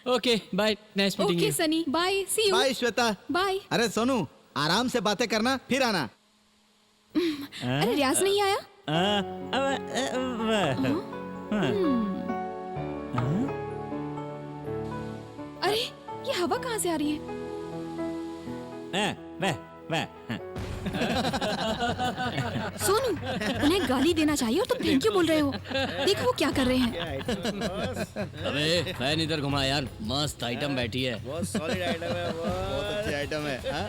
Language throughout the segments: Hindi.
Okay bye, nice meeting okay you. Sunny, bye, see you. Bye Shweta. Bye. अरे सोनू, आराम से बातें करना फिर आना। अरे रियाज नहीं आया? अरे ये हवा कहाँ से आ रही है? सोनू, उन्हें गाली देना चाहिए और तुम थैंक यू बोल रहे हो। देखो वो क्या कर रहे हैं। अबे फैन इधर घुमा यार, मस्त आइटम बैठी है। बहुत सॉलिड आइटम है, बहुत अच्छी आइटम है। हाँ?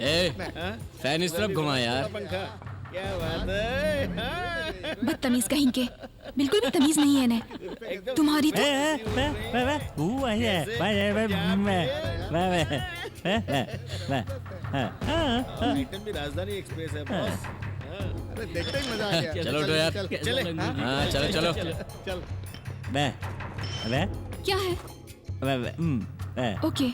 ए फैन इस तरफ घुमा यार। पंखा क्या बात है। बदतमीज कहीं के, बिल्कुल भी तमीज नहीं है इन्हें। तुम्हारी तो आइटम भी राजधानी एक्सप्रेस है बॉस। अरे देखते ही मजा आ गया। चलो तो यार, चले हाँ चलो चलो। चल। क्या है? ओके।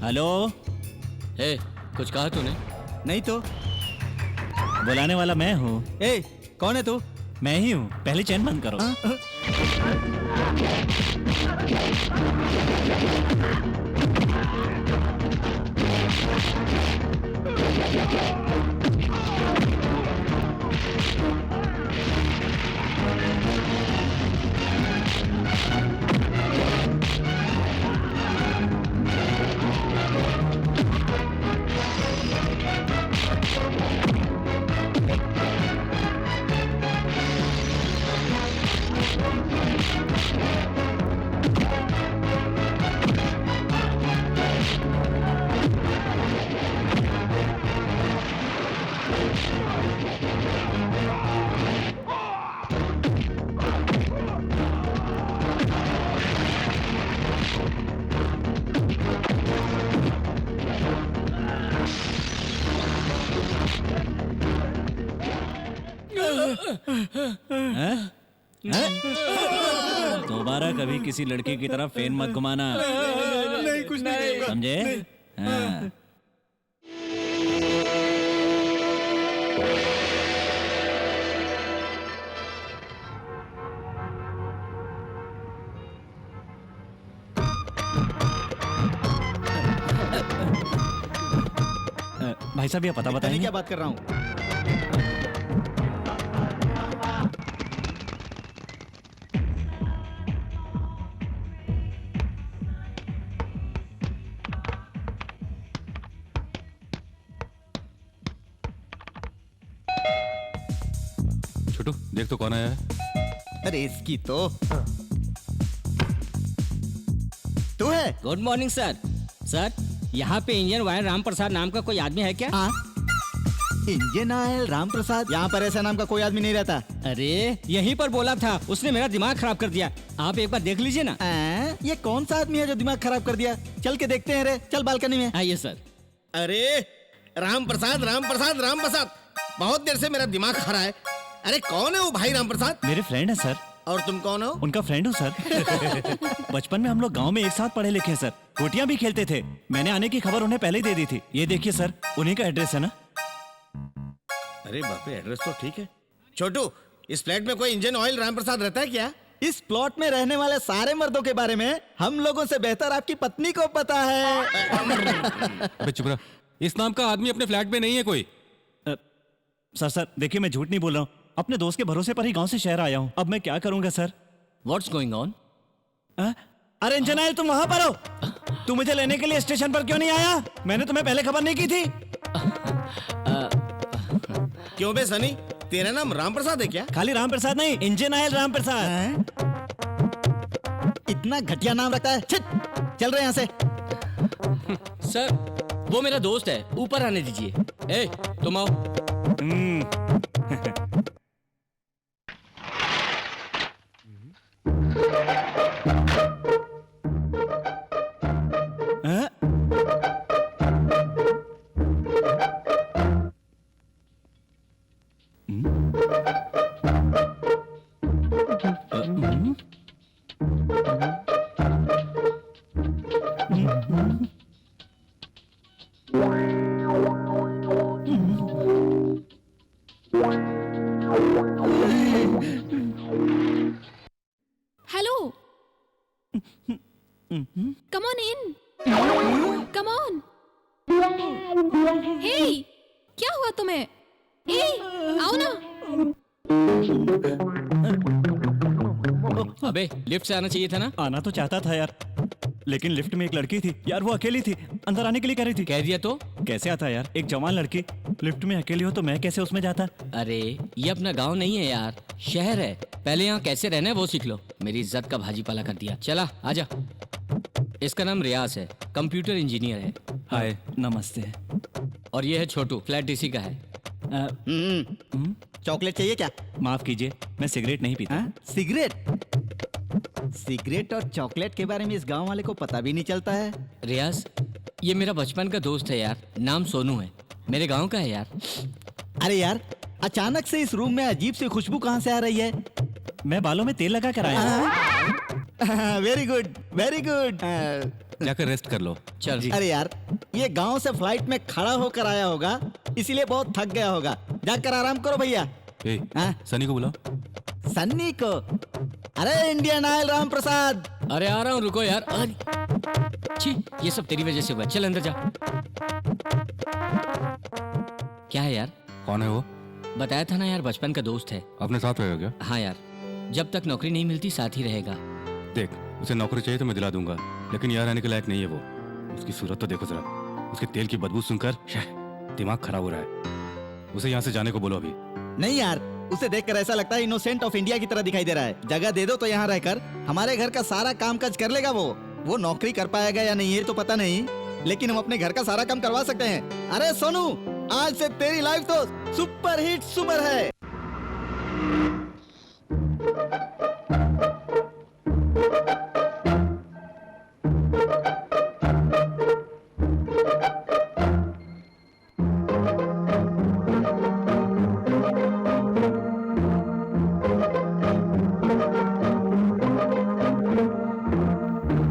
हेलो, ए कुछ कहा तूने? नहीं तो। बुलाने वाला मैं हूँ। ए कौन है तू? मैं ही हूँ, पहले चैन बंद करो। दोबारा कभी किसी लड़की की तरफ फेन मत घुमाना। नहीं कुछ नहीं। समझे? हाँ। भाई साहब ये पता बताइए बताएंगे? क्या बात कर रहा हूँ। छोटू देख तो कौन आया है। अरे इसकी तो तू है। Good morning sir. सर यहाँ पे इंजीनियर वायर राम प्रसाद नाम का कोई आदमी है क्या? हाँ? इंडियन ऑयल राम प्रसाद, यहाँ पर ऐसा नाम का कोई आदमी नहीं रहता। अरे यहीं पर बोला था, उसने मेरा दिमाग खराब कर दिया। आप एक बार देख लीजिए ना। ये कौन सा आदमी है जो दिमाग खराब कर दिया? चल के देखते हैं रे, चल बालकनी में। आइए सर। अरे राम प्रसाद राम प्रसाद राम प्रसाद, बहुत देर से मेरा दिमाग खा रहा है। अरे कौन है वो भाई राम प्रसाद? मेरे फ्रेंड है सर। और तुम कौन हो? उनका फ्रेंड हूँ सर। बचपन में हम लोग गांव में एक साथ पढ़े लिखे हैं सर, गोटियां भी खेलते थे। मैंने आने की खबर उन्हें पहले ही दे दी थी। ये देखिए सर, उन्हीं का एड्रेस है ना। अरे बाप रे, एड्रेस तो ठीक है। छोटू, इस फ्लैट में कोई इंजन ऑयल राम प्रसाद रहता है क्या? इस प्लॉट में रहने वाले सारे मर्दों के बारे में हम लोगों से बेहतर आपकी पत्नी को पता है। अबे चुप रहा, इस नाम का आदमी अपने फ्लैट में नहीं है कोई। सर देखिए मैं झूठ नहीं बोल रहा हूँ, अपने दोस्त के भरोसे पर ही गांव से शहर आया हूँ। अब मैं क्या करूंगा सर? What's going on? अरे इंजन आयल, तुम वहां पर हो? तू मुझे लेने के लिए स्टेशन पर क्यों नहीं आया? मैंने तुम्हें पहले खबर नहीं की थी। क्यों बे सनी, तेरा नाम राम प्रसाद है क्या? खाली राम प्रसाद नहीं, इंजन आयल राम प्रसाद। इतना घटिया नाम रखता है। छिट, चल रहे यहाँ से। सर वो मेरा दोस्त है, ऊपर आने दीजिए। ए तुम आओ। Come on in, come on. हे, क्या हुआ तुम्हें? हे, आओ ना। अबे लिफ्ट से आना चाहिए था ना। आना तो चाहता था यार, लेकिन लिफ्ट में एक लड़की थी यार, वो अकेली थी, अंदर आने के लिए कह रही थी। कह दिया तो? कैसे आता यार, एक जवान लड़की लिफ्ट में अकेली हो तो मैं कैसे उसमें जाता। अरे ये अपना गांव नहीं है यार, शहर है। पहले यहाँ कैसे रहना है वो सीख लो। मेरी इज्जत का भाजी पाला कर दिया। चला आजा। इसका नाम रियाज है, कंप्यूटर इंजीनियर है। हाय, नमस्ते। और ये है छोटू, फ्लैट डीसी का है। चॉकलेट चाहिए क्या? माफ कीजिए, मैं सिगरेट नहीं पीता। सिगरेट? सिगरेट और चॉकलेट के बारे में इस गांव वाले को पता भी नहीं चलता है। रियाज, ये मेरा बचपन का दोस्त है यार, नाम सोनू है, मेरे गांव का है यार। अरे यार, अचानक से इस रूम में अजीब सी खुशबू कहाँ से आ रही है? मैं बालों में तेल लगा कर आया हूँ। Very good, very good. जाकर रेस्ट कर लो। चल। अरे यार, ये गांव से फ्लाइट में खड़ा होकर आया होगा, इसीलिए बहुत थक गया होगा। जाकर आराम करो भैया। ए, हाँ? सनी को बुलाओ। सन्नी को? अरे इंडियन ऑयल राम प्रसाद। अरे आ रहा हूँ, रुको यार। अरे छी, ये सब तेरी वजह से हुआ। चल अंदर जा। क्या है यार? कौन है वो? बताया था ना यार, बचपन का दोस्त है। अपने साथ रहेगा क्या? हाँ यार, जब तक नौकरी नहीं मिलती साथ ही रहेगा। देख, उसे नौकरी चाहिए तो मैं दिला दूंगा, लेकिन यहाँ रहने के लायक नहीं है वो। उसकी सूरत तो देखो जरा, उसके तेल की बदबू सुनकर दिमाग खराब हो रहा है। उसे यहाँ से जाने को बोलो अभी। नहीं यार, उसे देखकर ऐसा लगता है इनोसेंट ऑफ इंडिया की तरह दिखाई दे रहा है। जगह दे दो तो यहाँ रहकर हमारे घर का सारा काम काज कर लेगा वो नौकरी कर पाएगा या नहीं ये तो पता नहीं, लेकिन हम अपने घर का सारा काम करवा सकते हैं। अरे सोनू, आज से तेरी लाइफ तो सुपर हिट सुपर है।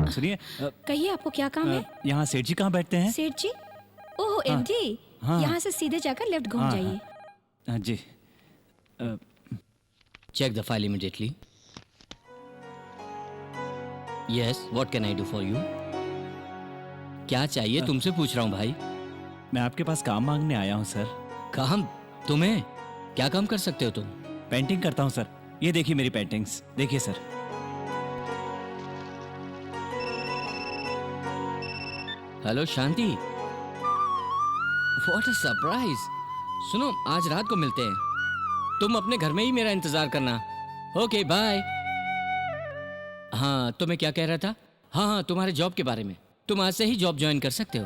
सुनिए, कहिए, आपको क्या काम है? यहाँ सेठ जी कहाँ बैठते हैं? सेठ जी? ओह एमडी, हाँ। यहाँ से सीधे जाकर लेफ्ट घूम हाँ, जाइए। हाँ जी। Check the file immediately. Yes, what can I do for you? क्या चाहिए तुमसे पूछ रहा हूँ भाई। मैं आपके पास काम मांगने आया हूँ सर। काम? तुम्हें क्या काम कर सकते हो तुम? पेंटिंग करता हूँ सर। ये देखिए मेरी पेंटिंग्स, देखिए sir. Hello Shanti, what a surprise. सुनो, आज रात को मिलते हैं, तुम अपने घर में ही मेरा इंतजार करना। Okay bye. हाँ, तो मैं क्या कह रहा था? हाँ, तुम्हारे जॉब के बारे में। तुम आज से ही जॉब ज्वाइन कर सकते हो।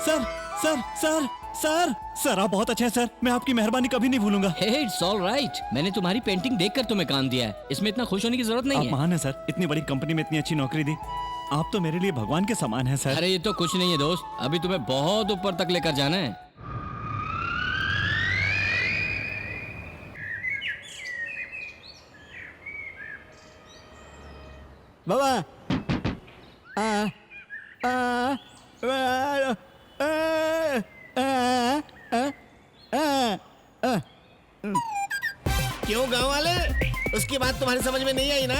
Sir sir sir sir sir आप बहुत अच्छे हैं सर, मैं आपकी मेहरबानी कभी नहीं भूलूंगा। हे, इट्स ऑल राइट। मैंने तुम्हारी पेंटिंग देखकर तुम्हें काम दिया है, इसमें इतना खुश होने की जरूरत नहीं आप है। महान हैं सर, इतनी बड़ी कंपनी में इतनी अच्छी नौकरी दी। आप तो मेरे लिए भगवान के समान हैं सर। अरे ये तो कुछ नहीं है दोस्त, अभी तुम्हें बहुत ऊपर तक लेकर जाना है। बाबा, क्यों गांव वाले, उसकी बात तुम्हारी समझ में नहीं आई ना?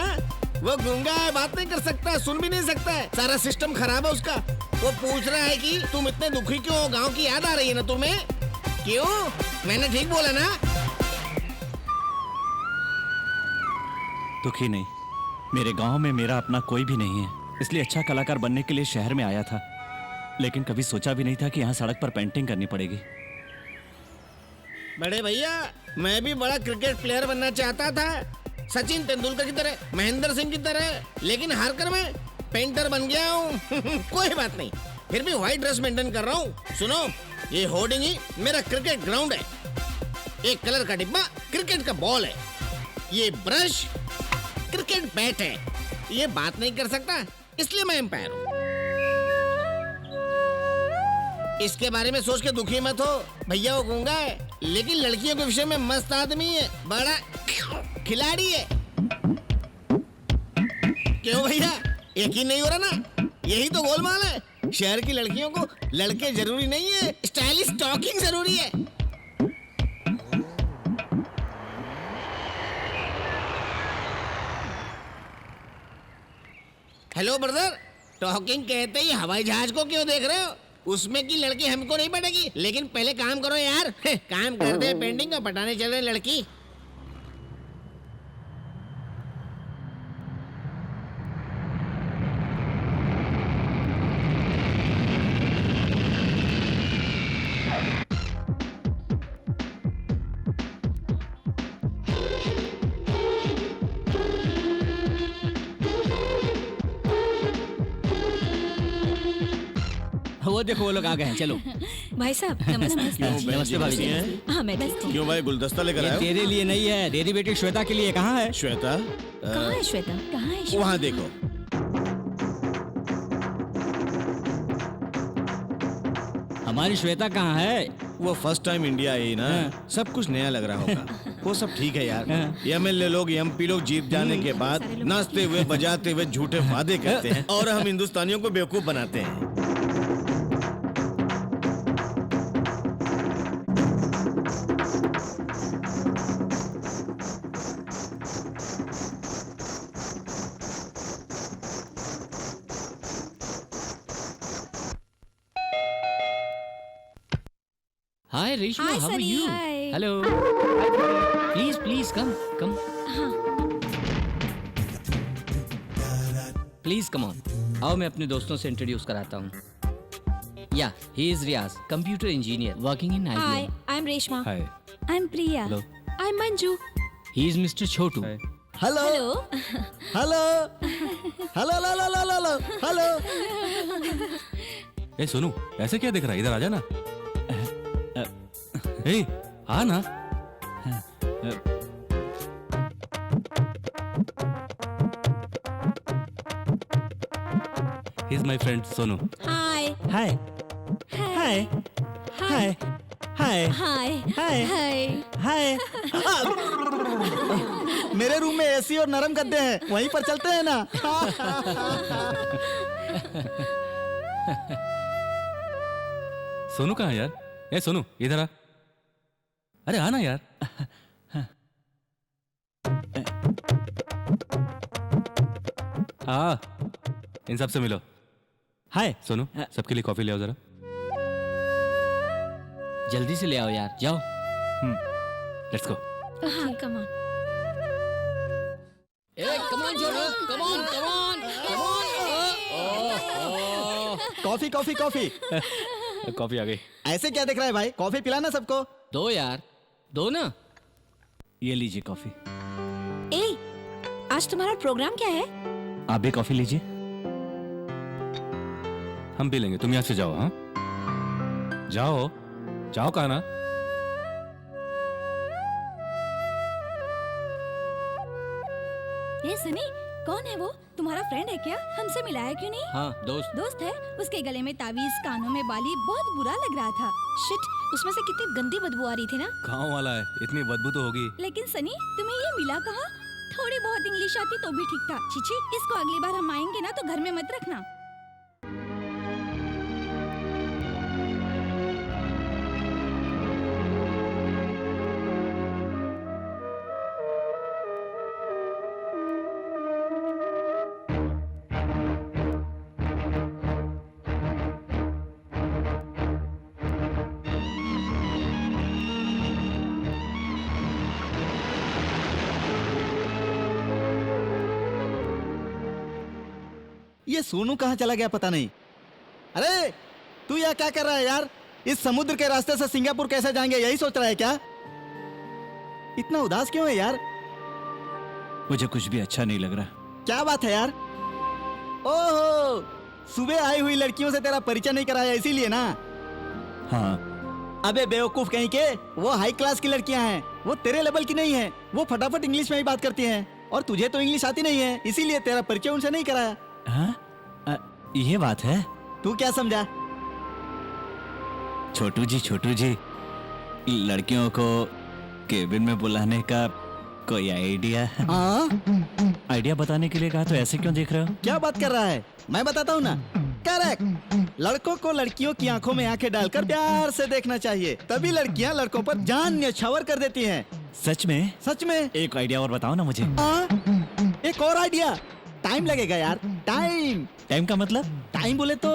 वो गूंगा है, बात नहीं कर सकता, सुन भी नहीं सकता है, सारा सिस्टम खराब है उसका। वो पूछ रहा है कि तुम इतने दुखी क्यों हो, गांव की याद आ रही है ना तुम्हें? क्यों? मैंने ठीक बोला ना? दुखी नहीं, मेरे गांव में मेरा अपना कोई भी नहीं है, इसलिए अच्छा कलाकार बनने के लिए शहर में आया था, लेकिन कभी सोचा भी नहीं था कि यहाँ सड़क पर पेंटिंग करनी पड़ेगी। बड़े भैया, मैं भी बड़ा क्रिकेट प्लेयर बनना चाहता था, सचिन तेंदुलकर की तरह, महेंद्र सिंह की तरह, लेकिन हार कर मैं पेंटर बन गया हूँ। कोई बात नहीं, फिर भी व्हाइट ड्रेस मेंटेन कर रहा हूँ। सुनो, ये होर्डिंग ही मेरा क्रिकेट ग्राउंड है। एक कलर का डिब्बा क्रिकेट का बॉल है, ये ब्रश क्रिकेट बैट है। ये बात नहीं कर सकता, इसलिए मैं एम्पायर हूँ। इसके बारे में सोच के दुखी मत हो भैया, वो गूंगा है, लेकिन लड़कियों के विषय में मस्त आदमी है, बड़ा खिलाड़ी है। क्यों भैया, यकीन नहीं हो रहा ना? यही तो गोलमाल है। शहर की लड़कियों को लड़के जरूरी नहीं है, स्टाइलिश टॉकिंग जरूरी है। हेलो ब्रदर, टॉकिंग कहते ही हवाई जहाज को क्यों देख रहे हो? उसमें की लड़की हमको नहीं पटेगी, लेकिन पहले काम करो यार। काम करते हैं पेंटिंग और पटाने चल रहे लड़की। वो देखो वो लोग आ गए हैं, चलो। भाई साहब नमस्ते। नमस्ते भाभी जी। हाँ मैं बैठती हूँ। क्यों भाई गुलदस्ता लेकर ये आए हो? तेरे लिए नहीं है, तेरी बेटी श्वेता के लिए। कहाँ है? श्वेता कहाँ है श्वेता? कहाँ है श्वेता? वहाँ देखो। हमारी श्वेता कहाँ है? वो फर्स्ट टाइम इंडिया आई ना, सब कुछ नया लग रहा होगा। वो सब ठीक है यार। एमएलए लोग एमपी लोग जीत जाने के बाद नाचते हुए बजाते हुए झूठे वादे करते हैं और हम हिंदुस्तानियों को बेवकूफ बनाते हैं। Hi Reshma, Hi, how are Sunny, you? hi. Hello. Please please come come. Please come on. आओ मैं अपने दोस्तों से इंट्रोड्यूस कराता हूँ। या he is Riyaz, computer engineer working in Hi, IBM. I'm Reshma. Hi. I'm Priya. Hello. I'm Manju. He is mister Chhotu. Hello Hello. Hello hello hello hello hello. ए सोनू, ऐसे क्या दिख रहा है? इधर आ जा ना। ए, आ ना। He's my friend Sonu. Hi. Hi hi hi hi Hi. Hi. Hi. हाय। मेरे रूम में एसी और नरम गद्दे हैं, वहीं पर चलते हैं ना। सोनू कहाँ है यार? ए सोनू, इधर आ। अरे आना यार। हाँ, इन सब से मिलो। हाय। सोनू, सबके लिए कॉफी ले आओ जरा। जल्दी से ले आओ यार, जाओ। Let's go. हाँ, come on. ए come on Chhotu, come on come on come on. Coffee coffee coffee. Coffee आ गई। ऐसे क्या दिख रहा है भाई? कॉफी पिलाना सबको। दो यार, दो ना। ये लीजिए कॉफी। ए, आज तुम्हारा प्रोग्राम क्या है? आप भी कॉफी लीजिए। हम पी लेंगे, तुम यहाँ से जाओ। हाँ, जाओ जाओ, कहा ना। ये सनी, कौन है वो? तुम्हारा फ्रेंड है क्या? हमसे मिलाया क्यों नहीं? हाँ दोस्त। दोस्त है? उसके गले में तावीज, कानों में बाली, बहुत बुरा लग रहा था। शिट, उसमें से कितनी गंदी बदबू आ रही थी ना। गाँव वाला है, इतनी बदबू तो होगी। लेकिन सनी, तुम्हें ये मिला कहाँ? थोड़ी बहुत इंग्लिश आती तो भी ठीक था। चीची, इसको अगली बार हम आएंगे ना तो घर में मत रखना। ये सोनू कहाँ चला गया पता नहीं। अरे तू यहाँ क्या कर रहा है यार? इस समुद्र के रास्ते से सिंगापुर कैसे जाएंगे, यही सोच रहा है क्या? इतना उदास क्यों है यार? मुझे कुछ भी अच्छा नहीं लग रहा। क्या बात है यार? ओहो, सुबह आई हुई लड़कियों से तेरा परिचय नहीं कराया इसीलिए ना? हाँ। अबे बेवकूफ कहीं के, वो हाई क्लास की लड़कियां हैं, वो तेरे लेवल की नहीं है। वो फटाफट इंग्लिश में ही बात करती हैं और तुझे तो इंग्लिश आती नहीं है, इसीलिए तेरा परिचय उनसे नहीं कराया। हाँ? ये बात है? तू क्या समझा? छोटू जी, लड़कियों को केबिन में बुलाने का कोई आइडिया? आइडिया बताने के लिए कहा तो ऐसे क्यों देख रहे हो? क्या बात कर रहा है? मैं बताता हूँ ना। करेक्ट। लड़कों को लड़कियों की आंखों में आंखें डालकर प्यार से देखना चाहिए, तभी लड़कियाँ लड़कों पर जान न्यौछावर कर देती हैं। सच में? सच में। एक आइडिया और बताओ ना मुझे। एक और आइडिया? टाइम लगेगा यार, टाइम। टाइम का मतलब? टाइम बोले तो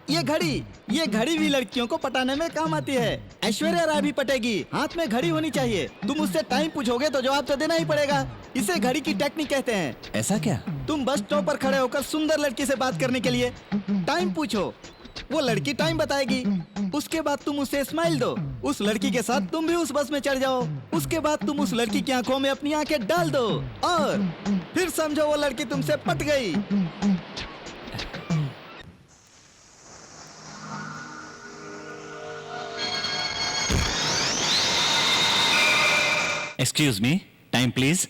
ये घड़ी भी लड़कियों को पटाने में काम आती है। ऐश्वर्या राय भी पटेगी, हाथ में घड़ी होनी चाहिए। तुम उससे टाइम पूछोगे तो जवाब तो देना ही पड़ेगा। इसे घड़ी की टेक्निक कहते हैं। ऐसा क्या? तुम बस स्टॉप पर खड़े होकर सुंदर लड़की से बात करने के लिए टाइम पूछो, वो लड़की टाइम बताएगी। उसके बाद तुम उसे स्माइल दो, उस लड़की के साथ तुम भी उस बस में चढ़ जाओ। उसके बाद तुम उस लड़की की आंखों में अपनी आंखें डाल दो और फिर समझो वो लड़की तुमसे पट गई। Excuse me, time please.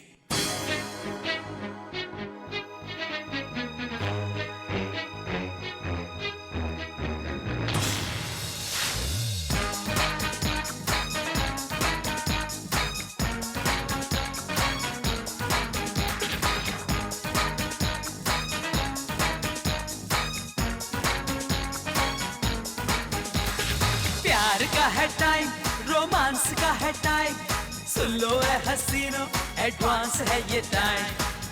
प्यार का है टाइम, रोमांस का है टाइम, सुन लो ए हसीनो, एडवांस है ये टाइम।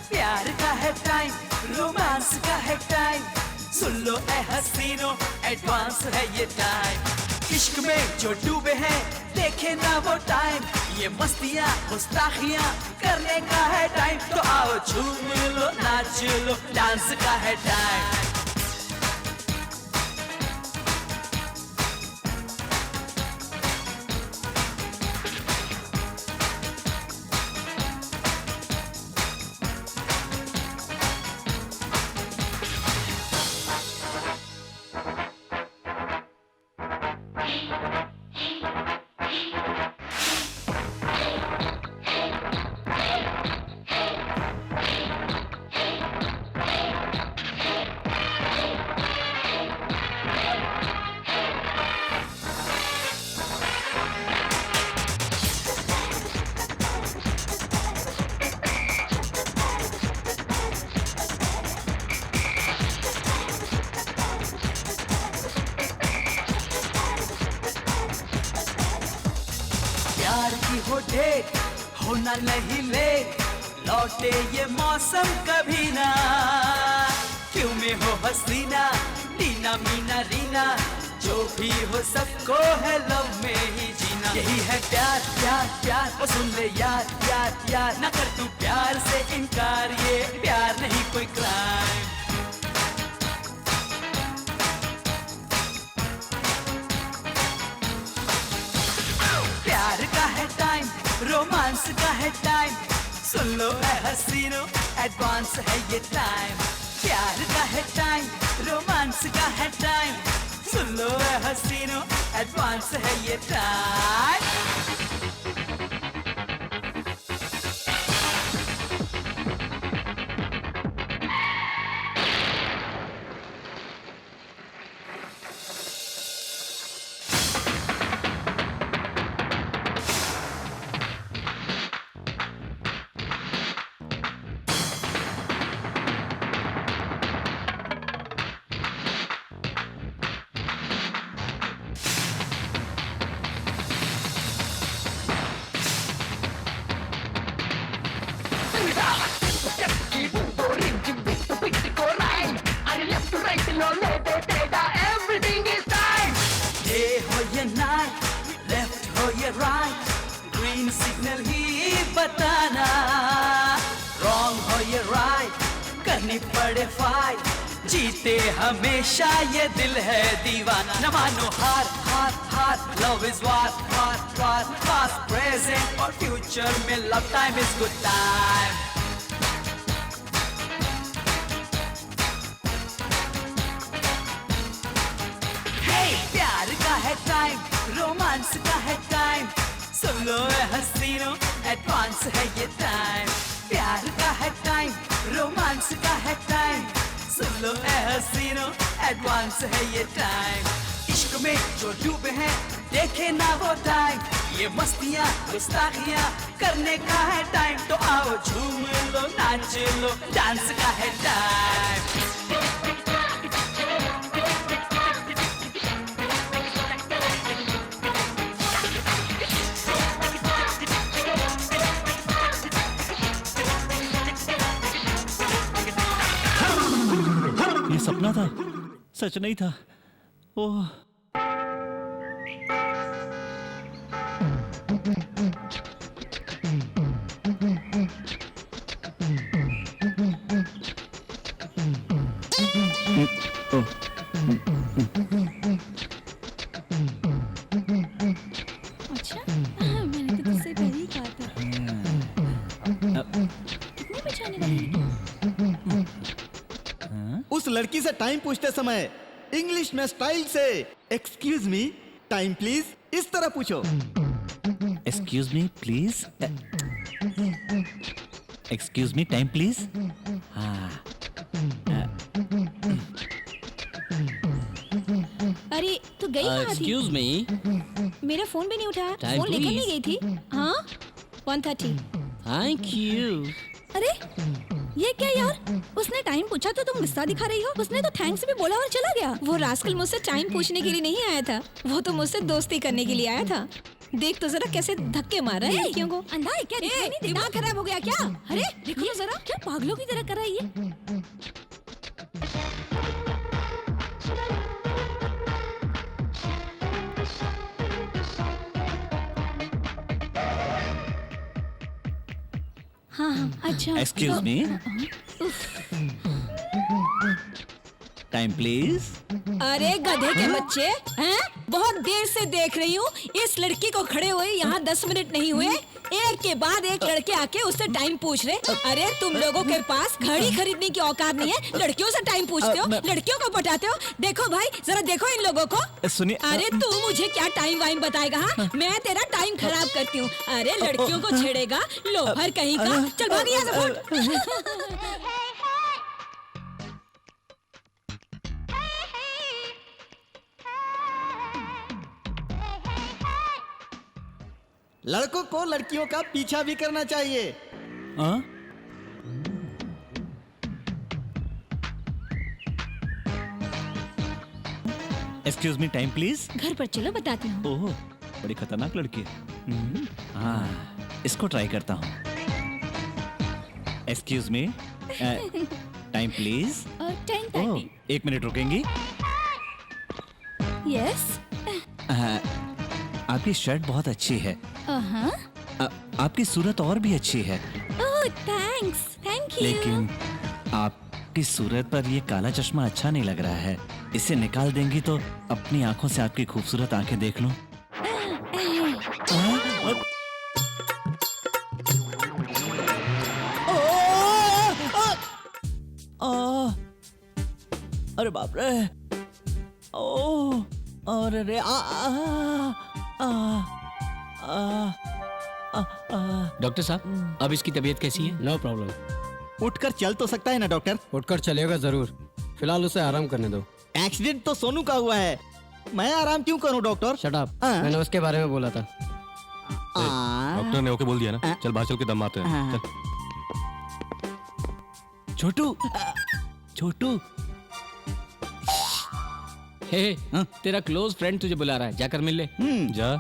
प्यार का है टाइम, रोमांस का है टाइम, सुन लो ए हसीनो, एडवांस है ये टाइम। इश्क में जो डूबे हैं देखे ना वो टाइम, ये मस्तियाँ गुस्ताखियाँ करने का है टाइम। तो आओ झूम लो, नाच लो, डांस का है टाइम। प्यार की हो डेट, होना नहीं लेट, लौटे ये मौसम कभी ना। क्यों में हो हसीना, टीना मीना रीना, जो भी हो सबको है लव में ही जीना। यही है प्यार प्यार प्यार, ओ सुन ले यार यार यार, ना कर तू प्यार से इनकार, ये प्यार नहीं कोई क्राइम। प्यार का है टाइम, रोमांस का है टाइम, सुन लो ए हसीनो, एडवांस है ये टाइम। प्यार का है टाइम, रोमांस का है टाइम, सुन लो ए हसीनो, एडवांस है ये टाइम। Day हो या night, left हो या right, green signal ही बताना। Wrong हो या right, करनी पड़े fight, जीते हमेशा ये दिल है दीवाना। न मानो हार हार हार, love is war war war, past present और future में love time is good time। प्यार का है टाइम, रोमांस का है टाइम, सुन लो ए हसीनो, एडवांस है ये टाइम। प्यार का है टाइम, रोमांस का है टाइम, सुन लो ए हसीनो, एडवांस है ये टाइम। इश्क में जो डूबे हैं देखे ना वो टाइम, ये मस्तियाँ गुस्ताखियाँ करने का है टाइम। तो आओ झूम लो, नाच लो, डांस का है टाइम। सपना था, सच नहीं था। ओह अच्छा मैंने तो तुझसे पहले ही कहा था। कितने बजे आने वाली है? उस लड़की से टाइम पूछते समय इंग्लिश में style say excuse me time please इस तरह पूछो। Excuse me please, excuse me time please. हाँ अरे तू गई कहाँ थी? एक्सक्यूज मी, मेरा फोन भी नहीं उठाया। Time फोन लेकर please. नहीं गई थी? हाँ 1:30। Thank you. अरे ये क्या यार, उसने टाइम पूछा तो तुम गुस्सा दिखा रही हो। उसने तो थैंक्स भी बोला और चला गया। वो रास्कल मुझसे टाइम पूछने के लिए नहीं आया था, वो तो मुझसे दोस्ती करने के लिए आया था। देख तो जरा कैसे धक्के मार रहा है लड़कियों को। अंधा है क्या? दिखाई नहीं देता? दिमाग खराब हो गया क्या? अरे देखो तो जरा, क्या पागलों की तरह कर रहा है ये। हाँ हाँ अच्छा। Excuse me time please. अरे गधे के बच्चे हैं, बहुत देर से देख रही हूँ इस लड़की को खड़े हुए यहाँ 10 मिनट नहीं हुए, एक के बाद एक लड़के आके उससे टाइम पूछ रहे। अरे तुम लोगों के पास घड़ी खरीदने की औकात नहीं है, लड़कियों से टाइम पूछते हो, लड़कियों को पटाते हो। देखो भाई जरा देखो इन लोगों को। सुनिए, अरे तू मुझे क्या टाइम वाइम बताएगा? हाँ? मैं तेरा टाइम खराब करती हूँ। अरे लड़कियों को छेड़ेगा लोफर कहीं का। चल भाग यहाँ से फुट। लड़कों को लड़कियों का पीछा भी करना चाहिए। हाँ? Excuse me time please. घर पर चलो बताती हूँ। ओह बड़ी खतरनाक लड़की है। हाँ इसको ट्राई करता हूँ। Excuse me time please. और 10:30। 1 मिनट रुकेंगी? यस। आपकी शर्ट बहुत अच्छी है। हाँ। आपकी सूरत और भी अच्छी है, ओह थैंक्स, थैंक यू। लेकिन आपकी सूरत पर ये काला चश्मा अच्छा नहीं लग रहा है। इसे निकाल देंगी तो अपनी आंखों से आपकी खूबसूरत आंखें देख लूं। अरे बाप रे। ओ और रे डॉक्टर साहब अब इसकी तबीयत कैसी है? No problem. उठकर चल तो सकता है ना डॉक्टर? उठकर चलेगा जरूर, फिलहाल उसे आराम करने दो। एक्सीडेंट तो सोनू का हुआ है, मैं आराम क्यों करूं डॉक्टर? शट अप, हाँ। मैंने उसके बारे में बोला था। डॉक्टर ने ओके बोल दिया ना, चल बाहर चल के दम मारते हैं। चल। छोटू छोटू हे तेरा क्लोज फ्रेंड तुझे बुला रहा है, जाकर मिल ले। जा।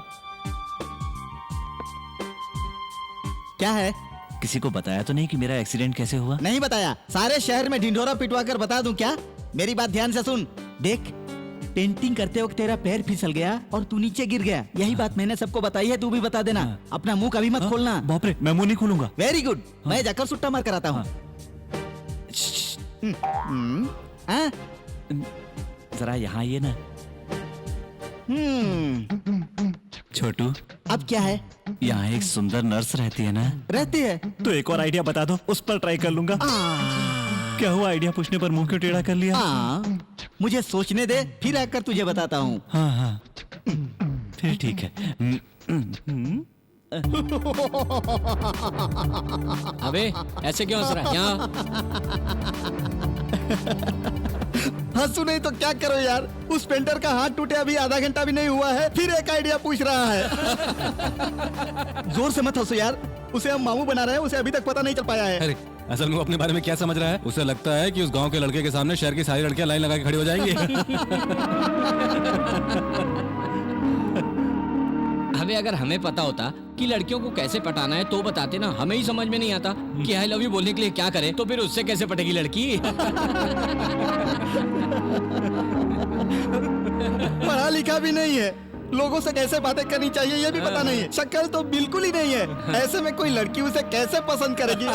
क्या है? किसी को बताया तो नहीं कि मेरा एक्सीडेंट कैसे हुआ? नहीं बताया, सारे शहर में ढिंढोरा पिटवा कर बता दूं क्या? मेरी बात ध्यान से सुन। देख पेंटिंग करते वक्त तेरा पैर फिसल गया और तू नीचे गिर गया, यही बात मैंने सबको बताई है, तू भी बता देना। अपना मुंह कभी मत खोलना। बाप रे, मैं मुंह नहीं खोलूंगा। वेरी गुड, मैं जाकर सुट्टा मार कर आता हूँ। जरा यहाँ ये ना। छोटू अब क्या है? यहाँ एक सुंदर नर्स रहती है ना? रहती है तो एक और आइडिया बता दो, उस पर ट्राई कर लूंगा। क्या हुआ, आइडिया पूछने पर मुंह क्यों टेढ़ा कर लिया? मुझे सोचने दे, फिर आकर तुझे बताता हूँ। हाँ हाँ फिर ठीक है। अबे ऐसे क्यों हंस रहा है? यहाँ हंसू नहीं तो क्या करो यार, उस पेंटर का हाथ टूटे अभी आधा घंटा भी नहीं हुआ है, फिर एक आइडिया पूछ रहा है। जोर से मत हंसो यार, उसे हम मामू बना रहे हैं, उसे अभी तक पता नहीं चल पाया है। अरे असल में वो अपने बारे में क्या समझ रहा है? उसे लगता है कि उस गांव के लड़के के सामने शहर की सारी लड़कियां लाइन लगा के खड़ी हो जाएंगी। अबे अगर हमें पता होता कि लड़कियों को कैसे पटाना है तो बताते ना, हमें ही समझ में नहीं आता कि आई लव यू बोलने के लिए क्या करें, तो फिर उससे कैसे पटेगी लड़की। पढ़ा लिखा भी नहीं है, लोगों से कैसे बातें करनी चाहिए ये भी पता नहीं है, शक्ल तो बिल्कुल ही नहीं है, ऐसे में कोई लड़की उसे कैसे पसंद करेगी।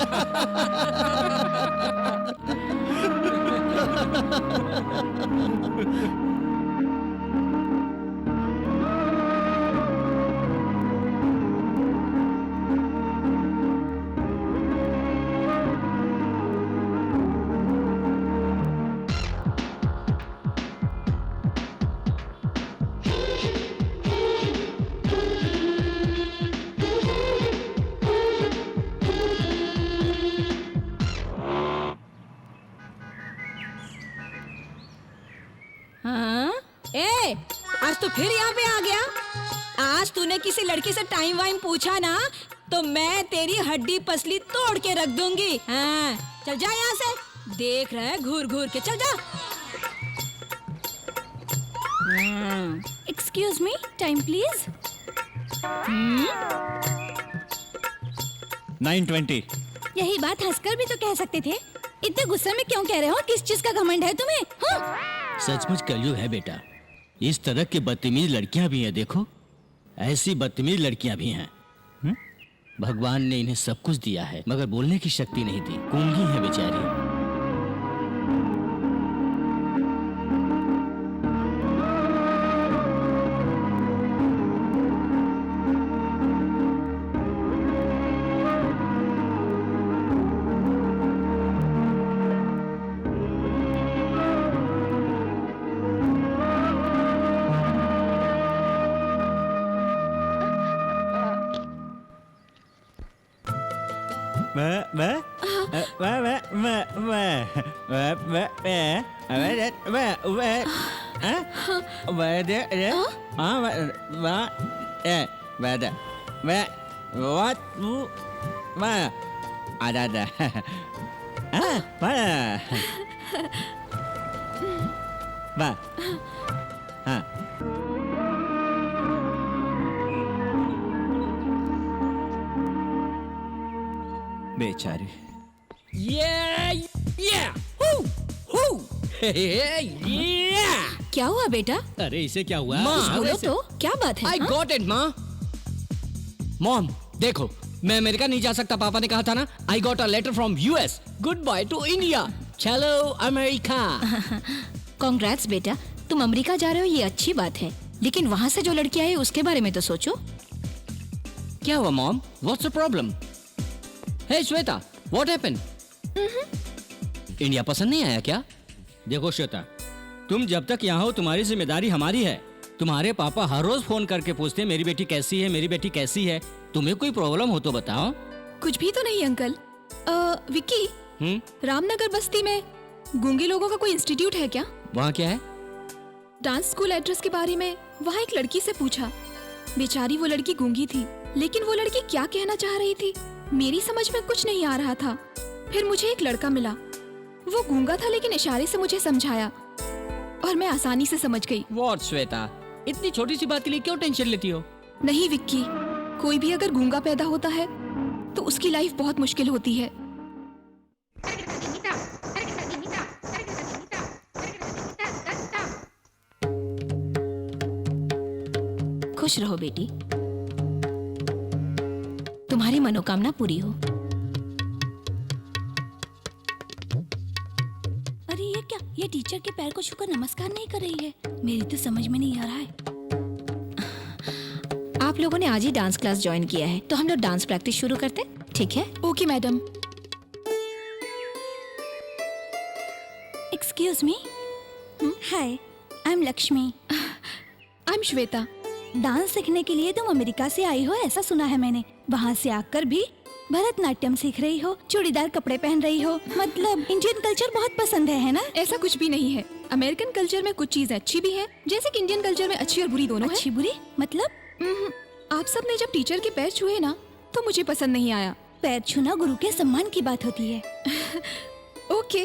हाँ? ए, आज तो फिर यहाँ पे आ गया। आज तूने किसी लड़की से टाइम वाइम पूछा ना तो मैं तेरी हड्डी पसली तोड़ के रख दूंगी। हाँ, चल जा यहाँ से, देख रहा है घूर घूर के, चल जा। Excuse me, time please. 9:20। यही बात हंसकर भी तो कह सकते थे, इतने गुस्से में क्यों कह रहे हो? किस चीज का घमंड है तुम्हें? हाँ? सचमुच कलयुग है बेटा, इस तरह की बदतमीज लड़कियां भी हैं, देखो ऐसी बदतमीज लड़कियां भी हैं। भगवान ने इन्हें सब कुछ दिया है मगर बोलने की शक्ति नहीं दी, गूंगी है बेचारी। बेचारी। क्या हुआ बेटा? अरे इसे क्या हुआ? बोलो तो, क्या बात है? I got it, माँ। मॉम, देखो मैं अमेरिका नहीं जा सकता, पापा ने कहा था ना। I got a letter from US. Goodbye to India. चलो अमेरिका। कांग्रेट्स बेटा, तुम अमेरिका जा रहे हो ये अच्छी बात है, लेकिन वहाँ से जो लड़की आई उसके बारे में तो सोचो। क्या हुआ mom? What's the problem? Hey Shweta, what happened? India पसंद नहीं आया क्या? देखो श्वेता, तुम जब तक यहाँ हो तुम्हारी जिम्मेदारी हमारी है। तुम्हारे पापा हर रोज फोन करके पूछते हैं मेरी बेटी कैसी है, मेरी बेटी कैसी है। तुम्हें कोई प्रॉब्लम हो तो बताओ। कुछ भी तो नहीं अंकल। विक्की, रामनगर बस्ती में गूंगे लोगों का कोई इंस्टीट्यूट है क्या? वहाँ क्या है? डांस स्कूल एड्रेस के बारे में वहाँ एक लड़की से पूछा। बेचारी वो लड़की गूंगी थी, लेकिन वो लड़की क्या कहना चाह रही थी मेरी समझ में कुछ नहीं आ रहा था। फिर मुझे एक लड़का मिला, वो गूंगा था लेकिन इशारे से मुझे समझाया और मैं आसानी से समझ गई। What श्वेता, इतनी छोटी सी बात के लिए क्यों टेंशन लेती हो? नहीं विक्की, कोई भी अगर गूंगा पैदा होता है तो उसकी लाइफ बहुत मुश्किल होती है। खुश रहो बेटी, तुम्हारी मनोकामना पूरी हो। अरे ये क्या, ये टीचर के पैर को छूकर नमस्कार नहीं कर रही है? मेरी तो समझ में नहीं आ रहा है। आप लोगों ने आज ही डांस क्लास ज्वाइन किया है तो हम लोग डांस प्रैक्टिस शुरू करते हैं, ठीक है? Okay madam. Excuse me. Hi, I am Lakshmi. I am Shweta. Dance सीखने के लिए तुम अमेरिका से आई हो ऐसा सुना है मैंने। वहाँ से आकर भी भरतनाट्यम सीख रही हो, चूड़ीदार कपड़े पहन रही हो, मतलब इंडियन कल्चर बहुत पसंद है ना? ऐसा कुछ भी नहीं है। अमेरिकन कल्चर में कुछ चीजें अच्छी भी है, जैसे कि इंडियन कल्चर में अच्छी और बुरी दोनों अच्छी बुरी मतलब? आप सब ने जब टीचर के पैर छुए ना तो मुझे पसंद नहीं आया। पैर छूना गुरु के सम्मान की बात होती है। ओके,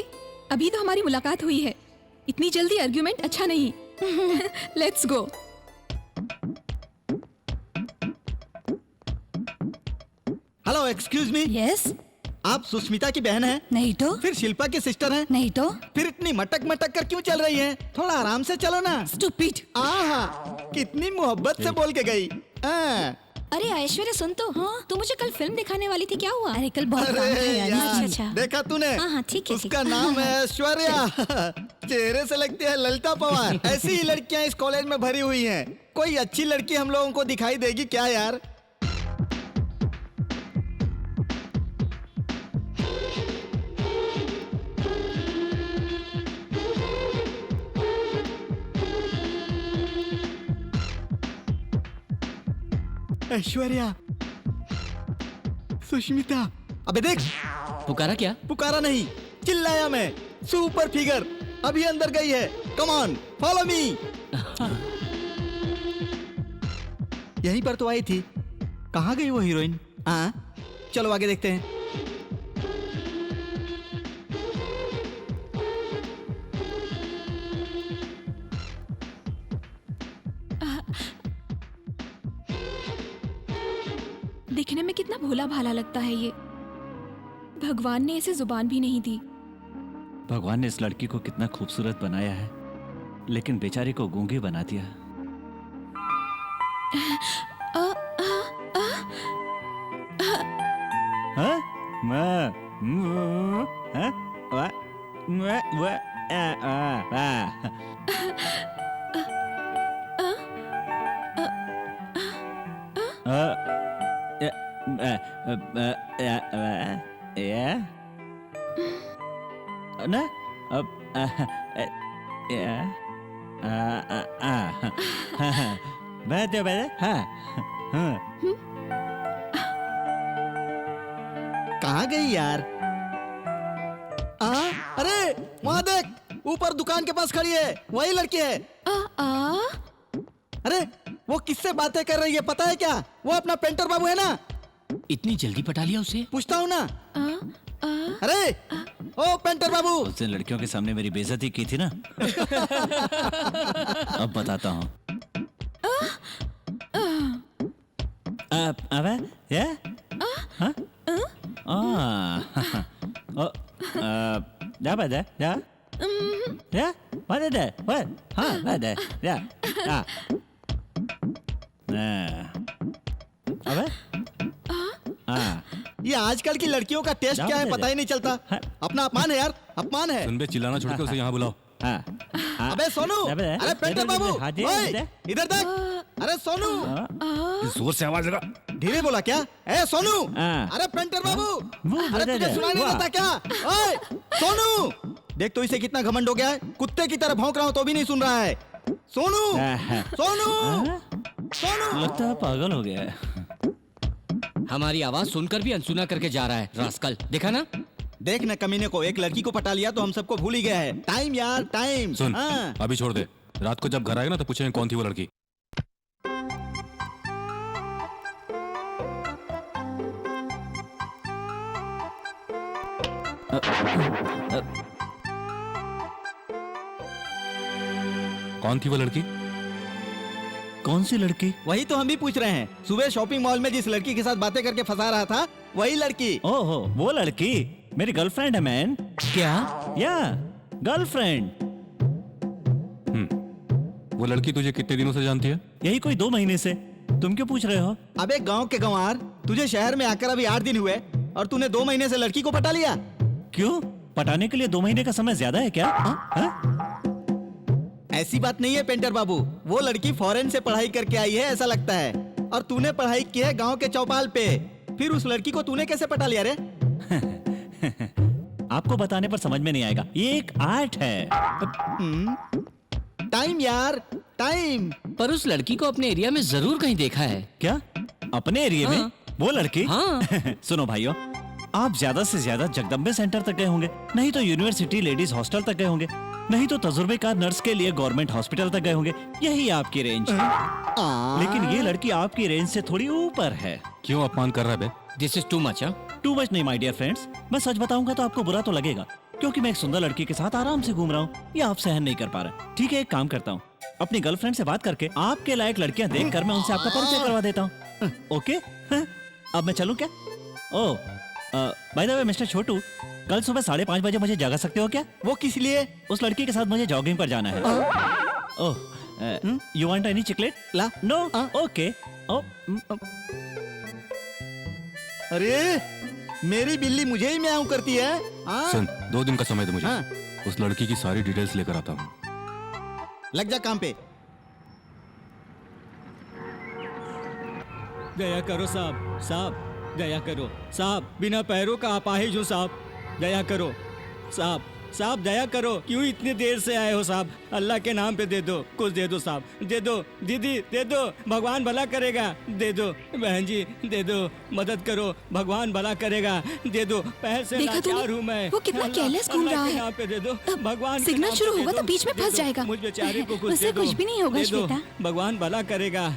अभी तो हमारी मुलाकात हुई है, इतनी जल्दी आर्ग्यूमेंट अच्छा नहीं। Let's go. Hello, excuse me, yes. आप सुष्मिता की बहन हैं? नहीं तो। फिर शिल्पा की सिस्टर हैं? नहीं तो। फिर इतनी मटक मटक कर क्यों चल रही हैं? थोड़ा आराम से चलो ना। स्टूपिड। आहा, कितनी मोहब्बत से बोल के गई। अरे ऐश्वर्या सुन तो, हाँ तू मुझे कल फिल्म दिखाने वाली थी, क्या हुआ? अरे कल बहुत काम अरे है यार। यार, अच्छा। देखा तूने? हाँ हाँ ठीक है। उसका नाम है ऐश्वर्या। चेहरे से लगती है ललिता पवार। ऐसी ही लड़कियां इस कॉलेज में भरी हुई हैं। कोई अच्छी लड़की हम लोगों को दिखाई देगी क्या यार? ऐश्वर्या, सुष्मिता, अबे देख, पुकारा क्या? पुकारा नहीं, चिल्लाया मैं। सुपर फिगर अभी अंदर गई है। Come on, follow me. यहीं पर तो आई थी। कहाँ गई वो हीरोइन? हाँ, चलो आगे देखते हैं। दिखने में कितना भोला भाला लगता है ये। भगवान ने इसे जुबान भी नहीं दी। भगवान ने इस लड़की को कितना खूबसूरत बनाया है, लेकिन बेचारी को गूंगी बना दिया। हाँ? हाँ? ना अब बैठे बैठे। हाँ हाँ। कहाँ गई यार? अरे वहाँ देख, ऊपर दुकान के पास खड़ी है, वही लड़की है। अरे वो किससे बातें कर रही है पता है क्या? वो अपना पेंटर बाबू है ना। इतनी जल्दी पटा लिया उसे? पूछता हूँ ना। अरे ओ पेंटर बाबू, उस दिन लड़कियों के सामने मेरी बेइज्जती की थी ना। अब बताता हूँ। अबे ये क्या बात है? क्या बात है? हाँ बात है। अबे ये आजकल की लड़कियों का टेस्ट क्या है पता ही नहीं चलता। अपना अपमान है यार, अपमान है। सुन बे, चिल्लाना छोड़ के उसे यहाँ बुलाओ। अबे सोनू, अरे पेंटर बाबू, ओए, इधर देख। अरे सोनू, जोर से आवाज लगा। धीरे बोला क्या? ए सोनू, अरे पेंटर बाबू, अरे तुझे सुनाई नहीं देता क्या? ओए सोनू, देख तो इसे कितना घमंड हो गया है। कुत्ते की तरह भौंक रहा हूँ तो भी नहीं सुन रहा है। सोनू, सोनू, सोनू, लगता है पागल हो गया है। हमारी आवाज सुनकर भी अनसुना करके जा रहा है रास्कल। देखा ना? देख न कमीने को, एक लड़की को पटा लिया तो हम सबको भूल ही गया है। टाइम यार, टाइम। सुन, अभी छोड़ दे। रात को जब घर आएगा ना तो पूछेंगे कौन थी वो लड़की। कौन थी वो लड़की? कौन सी लड़की? वही तो हम भी पूछ रहे हैं। सुबह शॉपिंग मॉल में जिस लड़की के साथ बातें करके फंसा रहा था, वही लड़की। ओहो, वो लड़की मेरी गर्लफ्रेंड है मैन। क्या? या गर्लफ्रेंड। वो लड़की तुझे कितने दिनों से जानती है? यही कोई 2 महीने से। तुम क्यों पूछ रहे हो? अबे गांव के गंवार, तुझे शहर में आकर अभी 8 दिन हुए और तूने 2 महीने से लड़की को पटा लिया। क्यों? पटाने के लिए 2 महीने का समय ज्यादा है क्या? ऐसी बात नहीं है पेंटर बाबू, वो लड़की फॉरेन से पढ़ाई करके आई है ऐसा लगता है, और तूने पढ़ाई की है गांव के चौपाल पे। फिर उस लड़की को तूने कैसे पटा लिया रे? आपको बताने पर समझ में नहीं आएगा, ये एक आर्ट है। टाइम यार, टाइम। पर उस लड़की को अपने एरिया में जरूर कहीं देखा है। क्या? अपने एरिया में? वो लड़की? हाँ। सुनो भाइयों, आप ज्यादा से ज्यादा जगदम्बे सेंटर तक गए होंगे, नहीं तो यूनिवर्सिटी लेडीज हॉस्टल तक गए होंगे, नहीं तो तजुर्बेकार नर्स के लिए गवर्नमेंट हॉस्पिटल तक गए होंगे। यही आपकी रेंज। लेकिन ये लड़की आपकी रेंज से थोड़ी ऊपर है। क्यों अपमान कर रहा है बे? This is too much. Too much नहीं माय डियर फ्रेंड्स। मैं सच बताऊंगा तो आपको बुरा तो लगेगा, क्योंकि मैं एक सुंदर लड़की के साथ आराम से घूम रहा हूँ। ये आप सहन नहीं कर पा रहे। ठीक है, एक काम करता हूँ, अपनी गर्लफ्रेंड से बात करके आपके लायक लड़कियां देखकर मैं उनसे आपका परिचय करवा देता हूँ। ओके? अब मैं चलूं क्या? ओह, बाय द वे मिस्टर छोटू, कल सुबह 5:30 बजे मुझे जगा सकते हो क्या? वो किस लिए? उस लड़की के साथ मुझे जॉगिंग पर जाना है। Oh, you want any chocolate? ला। No, okay. अरे मेरी बिल्ली मुझे ही म्याऊं करती है। सुन, 2 दिन का समय दो मुझे। हाँ। उस लड़की की सारी डिटेल्स लेकर आता हूँ। लग जा काम पे। दया करो साहब, साहब दया करो साहब, बिना पैरों का अपाहिज हूँ साहब, दया करो साहब, साहब दया करो, क्यों इतनी देर से आए हो साहब? अल्लाह के नाम पे दे दो, कुछ दे दो साहब, दे दो दीदी, दे दो, भगवान भला करेगा, दे दो बहन जी, दे दो, मदद करो, भगवान भला करेगा, दे दो, पैर से देखा तूने? लाचार हूँ मैं। वो कितना careless घूम रहा है। यहाँ पे दे दो, भगवान के सिग्नल नाम शुरू पे दे होगा दो, तो बीच में दे फंस दो, जाएगा। मुझ बेचारे को कुछ उससे दे दो, कुछ भी नहीं होगा, दे दो, श्वेता। भगवान भला करेगा।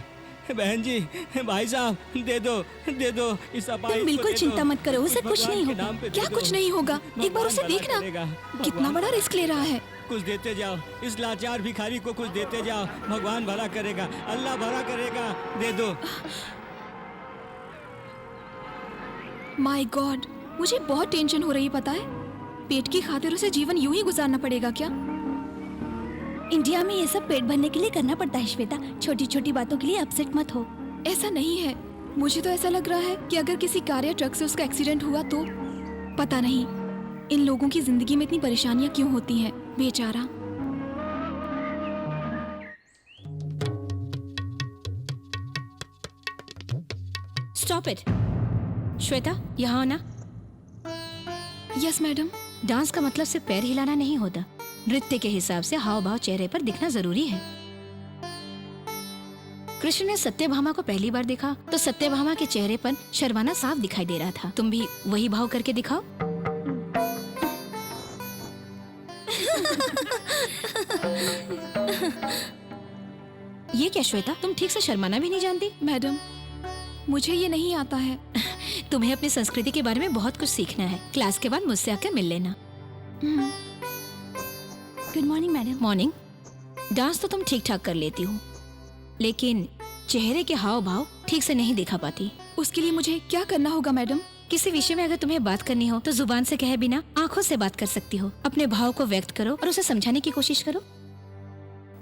बहन जी, भाई साहब, दे दो, दे दो, इस अपाहिज तुम को बिल्कुल दे दो। चिंता मत करो, उसे कुछ भगवान नहीं के होगा। नाम पे क्या दे कुछ दो। नहीं होगा? एक बार भगवान उसे भला देखना, करेगा, कितना भगवान बड़ा रिस्क ले रहा है। कुछ देते जाओ, इस लाचार भिखारी को कुछ देते जाओ, भगवान भला करेगा, अल्लाह भला करेगा, दे दो। माय गॉड, मुझे बहुत टेंशन हो रही है, पता है? पेट की खातिर उसे जीवन यूं ही गुजारना पड़ेगा क्या? इंडिया में ये सब पेट भरने के लिए करना पड़ता है श्वेता, छोटी छोटी बातों के लिए अपसेट मत हो। ऐसा नहीं है, मुझे तो ऐसा लग रहा है कि अगर किसी कार या ट्रक से उसका एक्सीडेंट हुआ तो पता नहीं इन लोगों की जिंदगी में इतनी परेशानियां क्यों होती हैं, बेचारा। स्टॉप इट श्वेता, यहाँ आना। Yes madam. डांस का मतलब सिर्फ पैर हिलाना नहीं होता, नृत्य के हिसाब से हाव भाव चेहरे पर दिखना जरूरी है। कृष्ण ने सत्यभामा को पहली बार देखा तो सत्यभामा के चेहरे पर शर्माना साफ दिखाई दे रहा था। तुम भी वही भाव करके दिखाओ। ये क्या श्वेता, तुम ठीक से शर्माना भी नहीं जानती? मैडम, मुझे ये नहीं आता है। तुम्हें अपनी संस्कृति के बारे में बहुत कुछ सीखना है। क्लास के बाद मुझसे आकर मिल लेना। Good morning madam. Morning. Dance तो तुम ठीक ठाक कर लेती हो, लेकिन चेहरे के हाव भाव ठीक से नहीं दिखा पाती। उसके लिए मुझे क्या करना होगा मैडम? किसी विषय में अगर तुम्हें बात करनी हो तो जुबान से कहे बिना आंखों से बात कर सकती हो। अपने भाव को व्यक्त करो और उसे समझाने की कोशिश करो।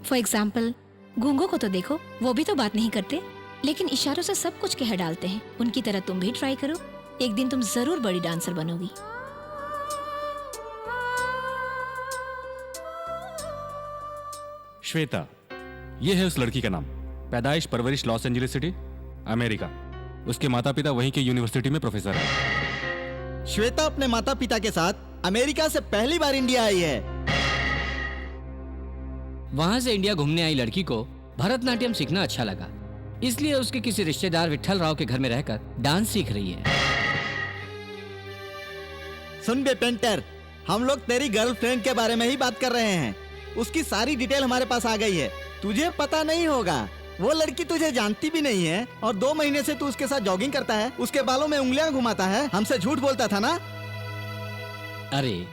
फॉर एग्जाम्पल, गूंगों को तो देखो, वो भी तो बात नहीं करते, लेकिन इशारों से सब कुछ कह डालते हैं। उनकी तरह तुम भी ट्राई करो, एक दिन तुम जरूर बड़ी डांसर बनोगी। श्वेता, ये है उस लड़की का नाम। पैदाइश परवरिश लॉस एंजलिस सिटी, अमेरिका। उसके माता पिता वहीं के यूनिवर्सिटी में प्रोफेसर हैं। श्वेता अपने माता पिता के साथ अमेरिका से पहली बार इंडिया आई है। वहां से इंडिया घूमने आई लड़की को भरतनाट्यम सीखना अच्छा लगा, इसलिए उसके किसी रिश्तेदार विट्ठल राव के घर में रहकर डांस सीख रही है। सुन बे पेंटर, हम लोग तेरी गर्लफ्रेंड के बारे में ही बात कर रहे हैं। उसकी सारी डिटेल हमारे पास आ गई है। तुझे पता नहीं होगा, वो लड़की तुझे जानती भी नहीं है और 2 महीने से तू उसके साथ जॉगिंग करता है, उसके बालों में उंगलियां घुमाता है, हमसे झूठ बोलता था ना। अरे,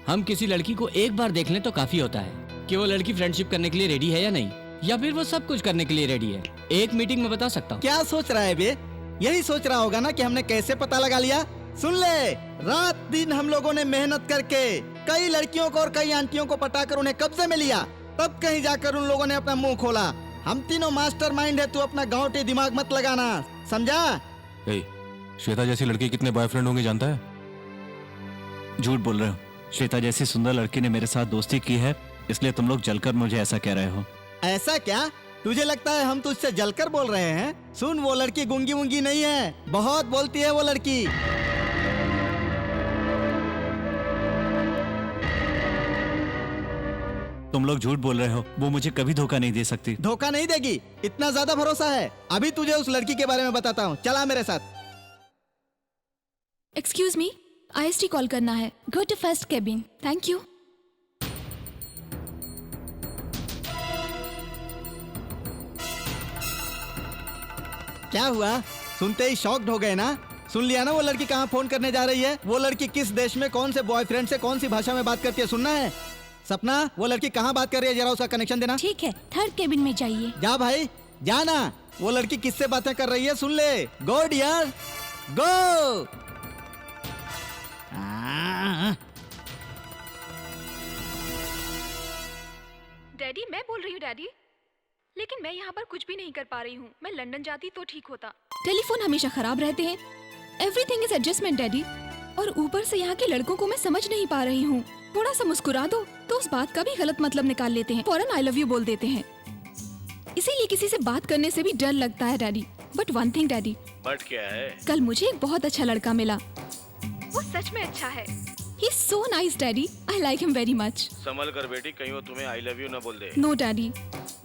हम किसी लड़की को एक बार देख लें तो काफी होता है कि वो लड़की फ्रेंडशिप करने के लिए रेडी है या नहीं, या फिर वो सब कुछ करने के लिए रेडी है। एक मीटिंग में बता सकता हूँ। क्या सोच रहा है बे? यही सोच रहा होगा ना कि हमने कैसे पता लगा लिया। सुन ले, रात दिन हम लोगों ने मेहनत करके कई लड़कियों को और कई आंटियों को पटाकर उन्हें कब्जे में लिया, तब कहीं जाकर उन लोगों ने अपना मुंह खोला। हम तीनों मास्टरमाइंड है, तू अपना गाँवटी दिमाग मत लगाना, समझा? ए, श्वेता जैसी लड़की कितने बॉयफ्रेंड होंगे जानता है? झूठ बोल रहे हो। श्वेता जैसी सुंदर लड़की ने मेरे साथ दोस्ती की है, इसलिए तुम लोग जलकर मुझे ऐसा कह रहे हो। ऐसा क्या? तुझे लगता है हम तुझसे जलकर बोल रहे हैं? सुन, वो लड़की गूंगी वूंगी नहीं है, बहुत बोलती है वो लड़की। तुम लोग झूठ बोल रहे हो, वो मुझे कभी धोखा नहीं दे सकती। धोखा नहीं देगी, इतना ज्यादा भरोसा है। अभी तुझे उस लड़की के बारे में बताता हूँ, चला मेरे साथ। एक्सक्यूज मी, IST कॉल करना है। Go to first cabin. Thank you. क्या हुआ? सुनते ही शॉक्ड हो गए ना? सुन लिया ना वो लड़की कहाँ फोन करने जा रही है? वो लड़की किस देश में कौन से बॉयफ्रेंड से कौन सी भाषा में बात करती है, सुनना है? सपना, वो लड़की कहाँ बात कर रही है, जरा उसका कनेक्शन देना। ठीक है, थर्ड केबिन में जाइए। जा भाई, जाना। वो लड़की किससे बातें कर रही है, सुन ले। गो डियर, गो। डैडी, मैं बोल रही हूँ डैडी, लेकिन मैं यहाँ पर कुछ भी नहीं कर पा रही हूँ। मैं लंदन जाती तो ठीक होता। टेलीफोन हमेशा खराब रहते हैं। Everything is adjustment daddy. और ऊपर से यहाँ के लड़कों को मैं समझ नहीं पा रही हूँ। थोड़ा सा मुस्कुरा दो तो उस बात का भी गलत मतलब निकाल लेते हैं, फौरन आई लव यू बोल देते हैं। इसीलिए किसी से बात करने से भी डर लगता है daddy. But one thing daddy, but क्या है? कल मुझे एक बहुत अच्छा लड़का मिला। वो सच में अच्छा है। He is so nice, Daddy. I like him very much. संभल कर बेटी, कहीं वो तुम्हें आई लव यू ना बोल दे। No, Daddy.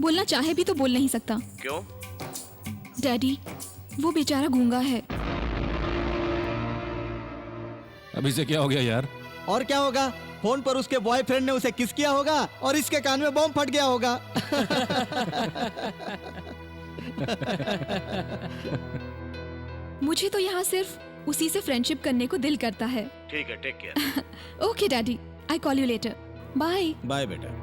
बोलना चाहे भी तो बोल नहीं सकता। क्यों? Daddy, वो बेचारा गूंगा है। अभी से क्या हो गया यार? और क्या होगा? फोन पर उसके बॉयफ्रेंड ने उसे किस किया होगा और इसके कान में बॉम्ब फट गया होगा। मुझे तो यहाँ सिर्फ उसी से फ्रेंडशिप करने को दिल करता है। ठीक है, take care. Okay daddy, I call you later. Bye. Bye बेटा।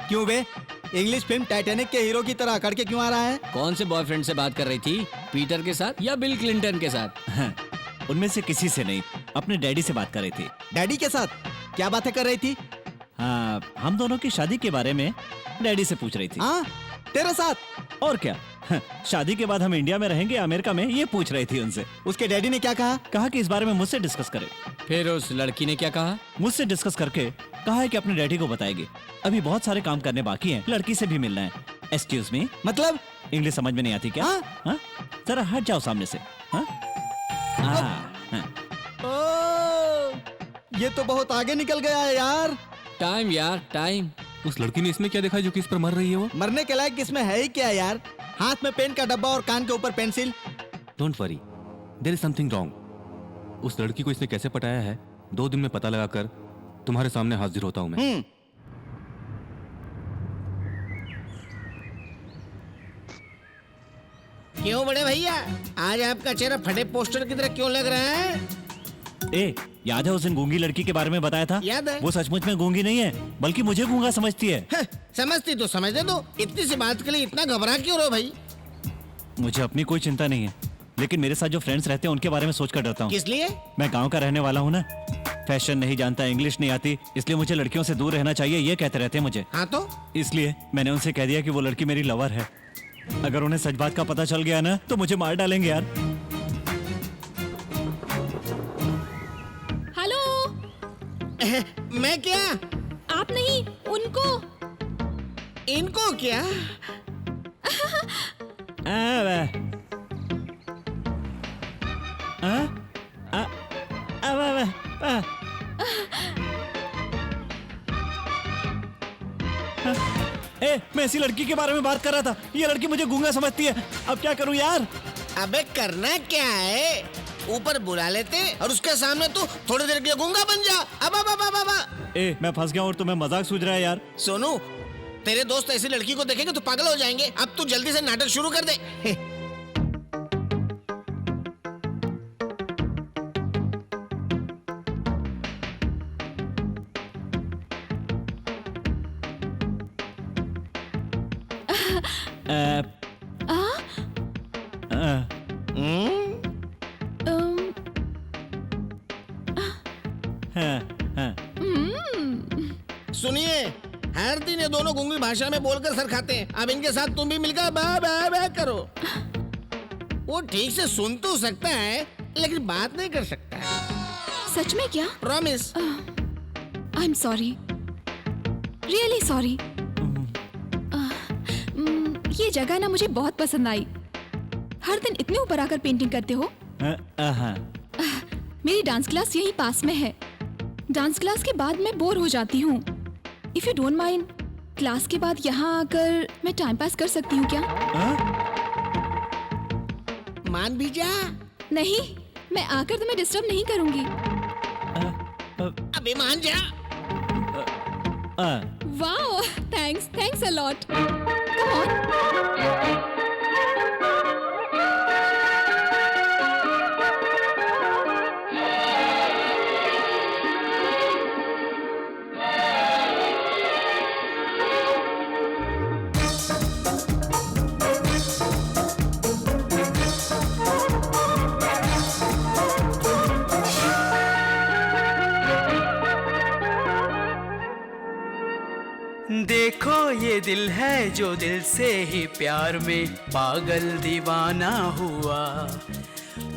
क्यों बे? इंग्लिश फिल्म टाइटैनिक के हीरो की तरह अकड़ के क्यों आ रहा है? कौन से बॉयफ्रेंड से बात कर रही थी? पीटर के साथ या बिल क्लिंटन के साथ? हाँ, उनमें से किसी से नहीं, अपने डैडी से बात कर रही थी। डैडी के साथ क्या बातें कर रही थी? हाँ, हम दोनों की शादी के बारे में डैडी से पूछ रही थी। हाँ, तेरे साथ? और क्या, हाँ, शादी के बाद हम इंडिया में रहेंगे अमेरिका में, ये पूछ रही थी उनसे। उसके डैडी ने क्या कहा? कहा कि इस बारे में मुझसे डिस्कस करे। फिर उस लड़की ने क्या कहा? मुझसे डिस्कस करके कहा है कि अपने डैडी को बताएगी। अभी बहुत सारे काम करने बाकी हैं, लड़की से भी मिलना है। एक्सक्यूज मी, मतलब इंग्लिश समझ में नहीं आती क्या? हाँ? हाँ? जरा हट जाओ सामने से। हाँ? हाँ, हाँ। ओ, ये तो बहुत आगे निकल गया है यार। टाइम यार, टाइम। उस लड़की ने इसमें क्या देखा जो कि इस पर मर रही है वो? मरने के लायक इसमें है ही क्या यार? हाथ में पेन का डब्बा और कान के ऊपर pencil. Don't worry, there is something wrong. उस लड़की को इसने कैसे पटाया है, 2 दिन में पता लगाकर तुम्हारे सामने हाजिर होता हूँ मैं। क्यों बड़े भैया, आज आपका चेहरा फटे पोस्टर की तरह क्यों लग रहा है? ए, याद है उस दिन गूंगी लड़की के बारे में बताया था? याद है। वो सचमुच में गूंगी नहीं है, बल्कि मुझे गूंगा समझती है। समझती तो समझने दो, इतनी सी बात के लिए इतना घबरा क्यों रहो भाई? मुझे अपनी कोई चिंता नहीं है, लेकिन मेरे साथ जो फ्रेंड्स रहते हैं उनके बारे में सोचकर डरता हूँ। किस लिए? मैं गांव का रहने वाला हूँ ना, फैशन नहीं जानता, इंग्लिश नहीं आती, इसलिए मुझे लड़कियों से दूर रहना चाहिए, ये कहते रहते हैं मुझे। हाँ तो? इसलिए मैंने उनसे कह दिया कि वो लड़की मेरी लवर है। अगर उन्हें सच बात का पता चल गया ना तो मुझे मार डालेंगे यार। हेलो। मैं क्या? आप नहीं, उनको। इनको क्या? ए, मैं ऐसी लड़की के बारे में बात कर रहा था, ये लड़की मुझे गूंगा समझती है। अब क्या करूं यार? अबे करना क्या है, ऊपर बुला लेते और उसके सामने तू थोड़ी देर के लिए गूंगा बन जा। अब ए, मैं फंस गया और तुम्हें मजाक सूझ रहा है यार। सोनू, तेरे दोस्त ऐसी लड़की को देखेंगे तो पागल हो जाएंगे। अब तू जल्दी से नाटक शुरू कर दे। सुनिए, हर दिन ये दोनों गूंगी भाषा में बोलकर सर खाते हैं। अब इनके साथ तुम भी मिलकर बा बा बा करो। वो ठीक से सुन तो सकता है लेकिन बात नहीं कर सकता। सच में क्या? Promise. I am sorry, really sorry. ये जगह ना मुझे बहुत पसंद आई। हर दिन इतने ऊपर आकर पेंटिंग करते हो। मेरी डांस क्लास यहीं पास में है। डांस क्लास के बाद मैं बोर हो जाती हूँ। If you don't mind, class के बाद यहाँ आकर मैं टाइम पास कर सकती हूँ क्या? मान भी जा। नहीं, मैं आकर तुम्हें डिस्टर्ब नहीं करूँगी। अभी मान जा। Wow, thanks a lot. Come on. देखो ये दिल है जो दिल से ही प्यार में पागल दीवाना हुआ,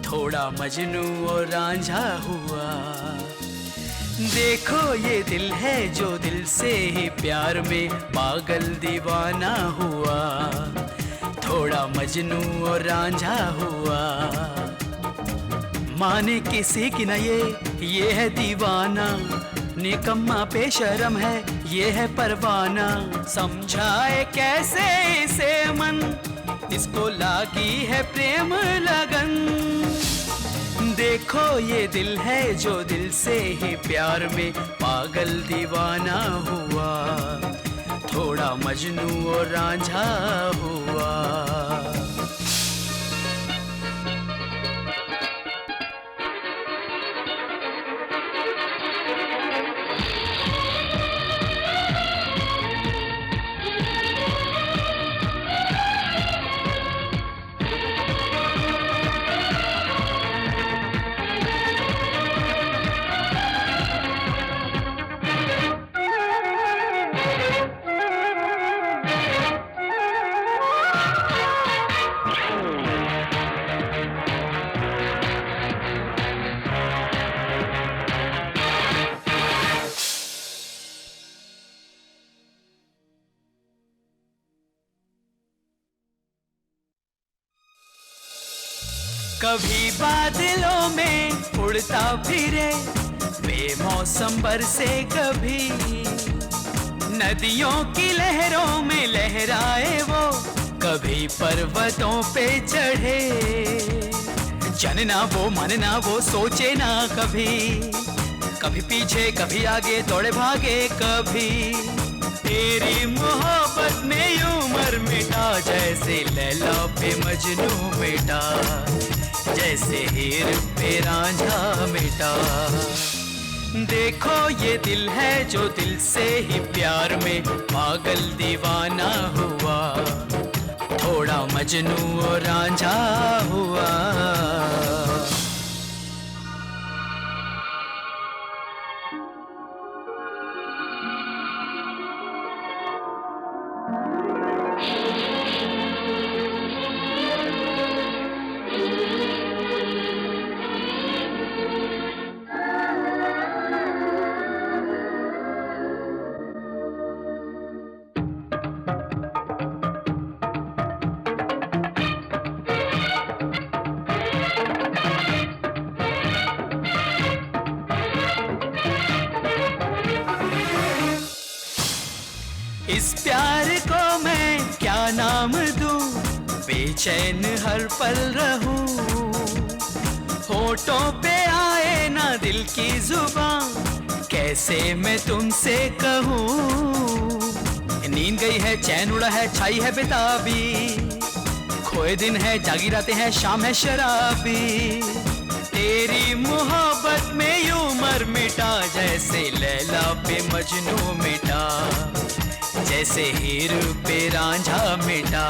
थोड़ा मजनू और रांझा हुआ। देखो ये दिल है जो दिल से ही प्यार में पागल दीवाना हुआ, थोड़ा मजनू और रांझा हुआ। माने किसी की न ये है दीवाना, निकम्मा बेशरम है ये है परवाना। समझाए कैसे इसे मन, इसको लागी है प्रेम लगन। देखो ये दिल है जो दिल से ही प्यार में पागल दीवाना हुआ, थोड़ा मजनू और रांझा हुआ। कभी बादलों में उड़ता फिरे, बेमौसम बरसे कभी, नदियों की लहरों में लहराए वो, कभी पर्वतों पे चढ़े। जनना वो मनना वो सोचे ना कभी, कभी पीछे कभी आगे दौड़े भागे कभी। तेरी मोहब्बत में यूं मर मिटा, जैसे लैला पे मजनू मिटा, जैसे हीर पे रांझा मिटा। देखो ये दिल है जो दिल से ही प्यार में पागल दीवाना हुआ, थोड़ा मजनू और रांझा हुआ। इस प्यार को मैं क्या नाम दूं, बेचैन हर पल रहूं। होठों पे आए ना दिल की जुबान, कैसे मैं तुमसे कहूं। नींद गई है चैन उड़ा है छाई है बेताबी, खोए दिन है जागी रातें हैं शाम है शराबी। तेरी मोहब्बत में यूं मर मिटा, जैसे लैला पे मजनू मिटा, जैसे हीर पे रांझा मिटा।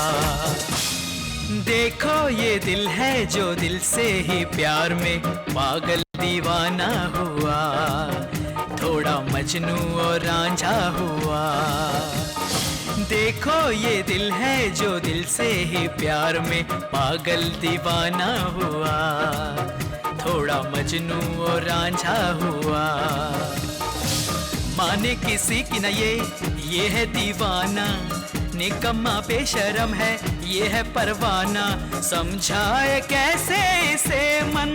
देखो ये दिल है जो दिल से ही प्यार में पागल दीवाना हुआ, थोड़ा मजनू और रांझा हुआ। देखो ये दिल है जो दिल से ही प्यार में पागल दीवाना हुआ, थोड़ा मजनू और रांझा हुआ। माने किसी की न ये है दीवाना, निकम्मा बेशरम है ये है परवाना। समझाए कैसे इसे मन,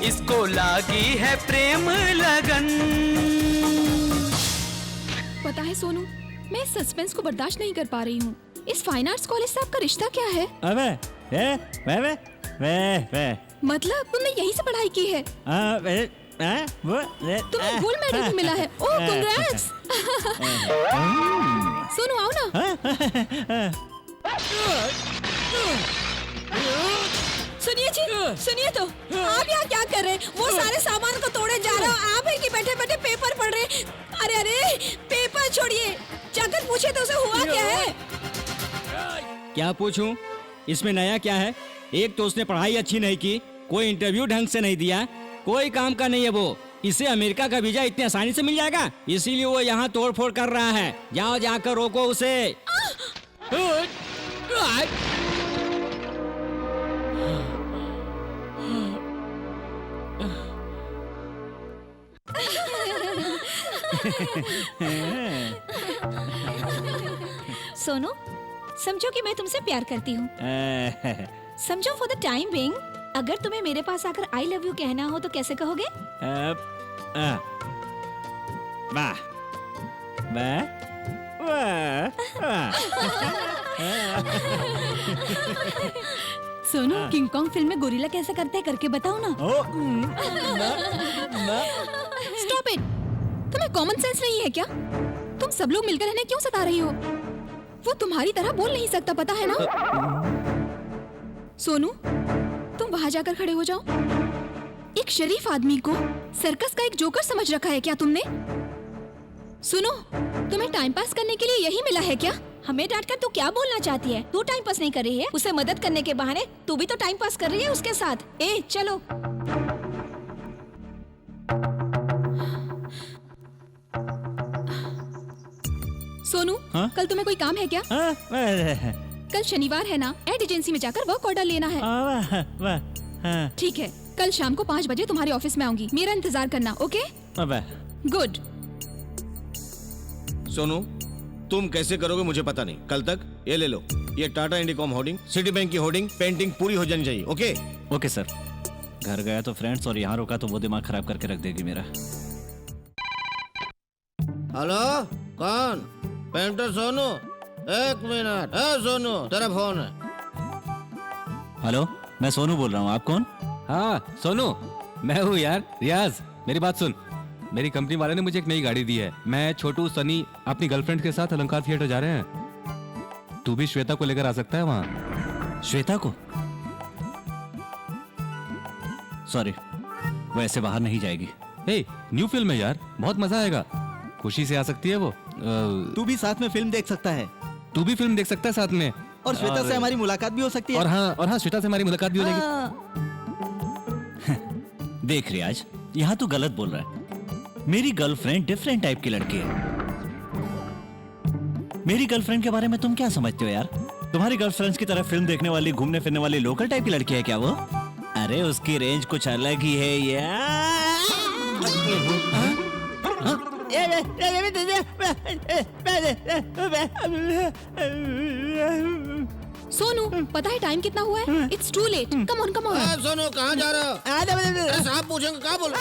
इसको लागी है प्रेम लगन। पता है सोनू, मैं इस सस्पेंस को बर्दाश्त नहीं कर पा रही हूँ। इस फाइन आर्ट्स कॉलेज से आपका रिश्ता क्या है? अबे वे मतलब तुमने यहीं से पढ़ाई की है? तुम्हें गोल्ड मेडल भी मिला है। ओह कांग्रेट्स। सोनू आओ ना। सुनिए जी, सुनिए तो आप यहाँ क्या कर रहे हैं? वो सारे सामान को तोड़े जा रहे हो, आप है कि बैठे बैठे पेपर पढ़ रहे हैं? अरे अरे पेपर छोड़िए, जाकर पूछे तो उसे हुआ क्या है? क्या पूछूं? इसमें नया क्या है? एक तो उसने पढ़ाई अच्छी नहीं की, कोई इंटरव्यू ढंग से नहीं दिया, कोई काम का नहीं है वो। इसे अमेरिका का वीजा इतनी आसानी से मिल जाएगा, इसीलिए वो यहाँ तोड़ फोड़ कर रहा है। जाओ जाकर रोको उसे। सोनू, समझो कि मैं तुमसे प्यार करती हूँ। समझो फॉर द टाइम बीइंग, अगर तुम्हें मेरे पास आकर आई लव यू कहना हो तो कैसे कहोगे? वाह वाह वाह। सोनू, किंग कॉन्ग फिल्म में गोरिल्ला कैसे करते हैं करके बताओ ना। Stop it. तुम्हें कॉमन सेंस नहीं है क्या? तुम सब लोग मिलकर इन्हें क्यों सता रही हो? वो तुम्हारी तरह बोल नहीं सकता, पता है ना? सोनू, तुम वहां जाकर खड़े हो जाओ। एक शरीफ आदमी को सर्कस का एक जोकर समझ रखा है क्या तुमने? सुनो, तुम्हें टाइम पास करने के लिए यही मिला है क्या? हमें डांटकर तू क्या बोलना चाहती है? तू टाइम पास नहीं कर रही है, उसे मदद करने के बहाने तू भी तो टाइम पास कर रही है उसके साथ। ए चलो। सोनू, कल तुम्हें कोई काम है क्या? कल शनिवार है ना, एड एजेंसी में जाकर वर्क ऑर्डर लेना है। ठीक है, कल शाम को 5 बजे तुम्हारे ऑफिस में आऊंगी, मेरा इंतजार करना। ओके? गुड। सोनू, तुम कैसे करोगे मुझे पता नहीं। कल तक ये ले लो, ये Tata Indicom hoarding, city bank की होर्डिंग, पेंटिंग पूरी हो जानी चाहिए। ओके? Okay sir. घर गया तो फ्रेंड्स और यहाँ रुका तो वो दिमाग खराब करके रख देगी मेरा। हेलो, कौन? पेंटर सोनू? एक मिनट। सोनू, तेरा फोन है। हेलो, मैं सोनू बोल रहा हूँ। आप कौन? हाँ सोनू, मैं हूँ यार, रियाज। मेरी बात सुन, मेरी कंपनी वाले ने मुझे एक नई गाड़ी दी है। मैं, छोटू, सनी अपनी गर्लफ्रेंड के साथ अलंकार थिएटर जा रहे हैं। तू भी श्वेता को लेकर आ सकता है वहाँ। श्वेता को? सॉरी, वो ऐसे बाहर नहीं जाएगी। हे, न्यू फिल्म है यार, बहुत मजा आएगा। खुशी से आ सकती है वो। तू भी साथ में फिल्म देख सकता है। तू भी फिल्म देख सकता है साथ में। और श्वेता से हमारी मुलाकात भी हो सकती है। और हाँ श्वेता से हमारी मुलाकात भी हो जाएगी। देख रियाज, यहाँ तू गलत बोल रहा है। मेरी गर्लफ्रेंड डिफरेंट टाइप की लड़की है। मेरी गर्लफ्रेंड के बारे में तुम क्या समझते हो यार? तुम्हारी गर्लफ्रेंड्स की तरह फिल्म देखने वाली, घूमने फिरने वाली लोकल टाइप की लड़की है क्या वो? अरे उसकी रेंज कुछ अलग ही है यार। सोनू, पता है टाइम कितना हुआ है? It's too late. Come on come on. Sonu, कहाँ जा रहे हो? साहब पूछेंगे, कहाँ बोल?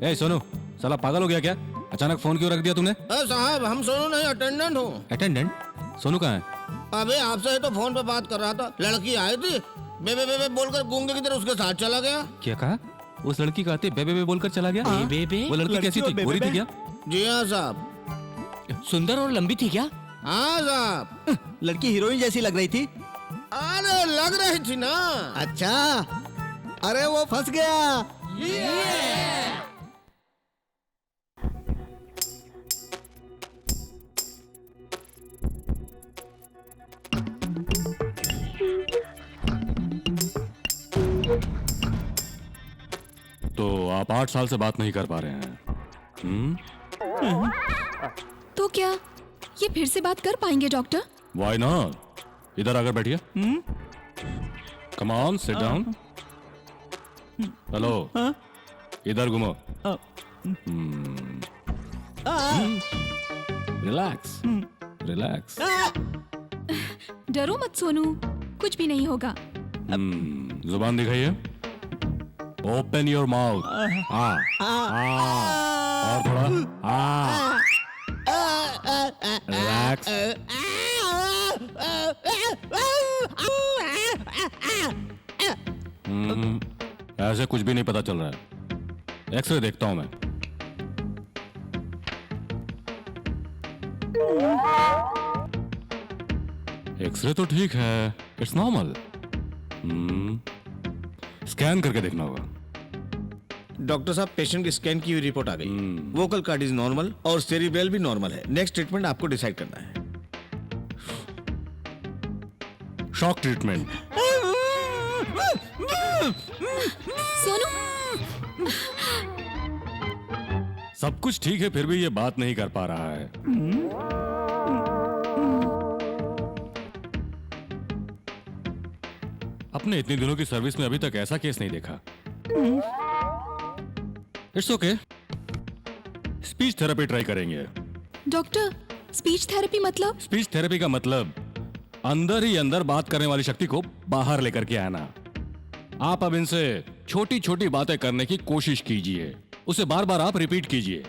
ए सोनू, साला पागल हो गया क्या? अचानक फोन क्यों रख दिया तूने? साहब, हम सोनू नहीं, अटेंडेंट हूँ। अटेंडेंट? सोनू कहाँ है? अबे आपसे ही तो फोन पे बात कर रहा था। लड़की आई थी, बेबे बेबे बोलकर गूंगे की तरह उसके साथ चला गया। क्या कहा? उस लड़की का आते बेबे बेबे बोलकर चला गया? बेबे? वो लड़की कैसी थी? गोरी थी क्या? जी हाँ साहब। सुंदर और लंबी थी क्या? हाँ साहब। लड़की हीरोइन जैसी लग रही थी। अरे लग रही थी ना। अच्छा, अरे वो फंस गया। तो आप 8 साल से बात नहीं कर पा रहे हैं? तो क्या ये फिर से बात कर पाएंगे डॉक्टर? Why not? इधर आकर बैठिए। Come on, sit down. Hello, इधर घूमो। Relax, relax. डरो मत सोनू, कुछ भी नहीं होगा। जुबान दिखाइए। Open your mouth. और थोड़ा। रिलैक्स। ऐसे कुछ भी नहीं पता चल रहा है। एक्सरे देखता हूं मैं। एक्सरे तो ठीक है, इट्स नॉर्मल। स्कैन करके देखना होगा। डॉक्टर साहब, पेशेंट की स्कैन की हुई रिपोर्ट आ गई। वोकल कार्ड इज नॉर्मल और सेरिब्रल भी नॉर्मल है। नेक्स्ट ट्रीटमेंट आपको डिसाइड करना है। Shock treatment. सोनू, सब कुछ ठीक है, फिर भी ये बात नहीं कर पा रहा है। अपने इतने दिनों की सर्विस में अभी तक ऐसा केस नहीं देखा। It's okay, speech therapy try करेंगे। डॉक्टर, स्पीच थेरेपी मतलब? स्पीच थेरेपी का मतलब अंदर ही अंदर बात करने वाली शक्ति को बाहर लेकर के आना। आप अब इनसे छोटी छोटी बातें करने की कोशिश कीजिए, उसे बार बार आप रिपीट कीजिए।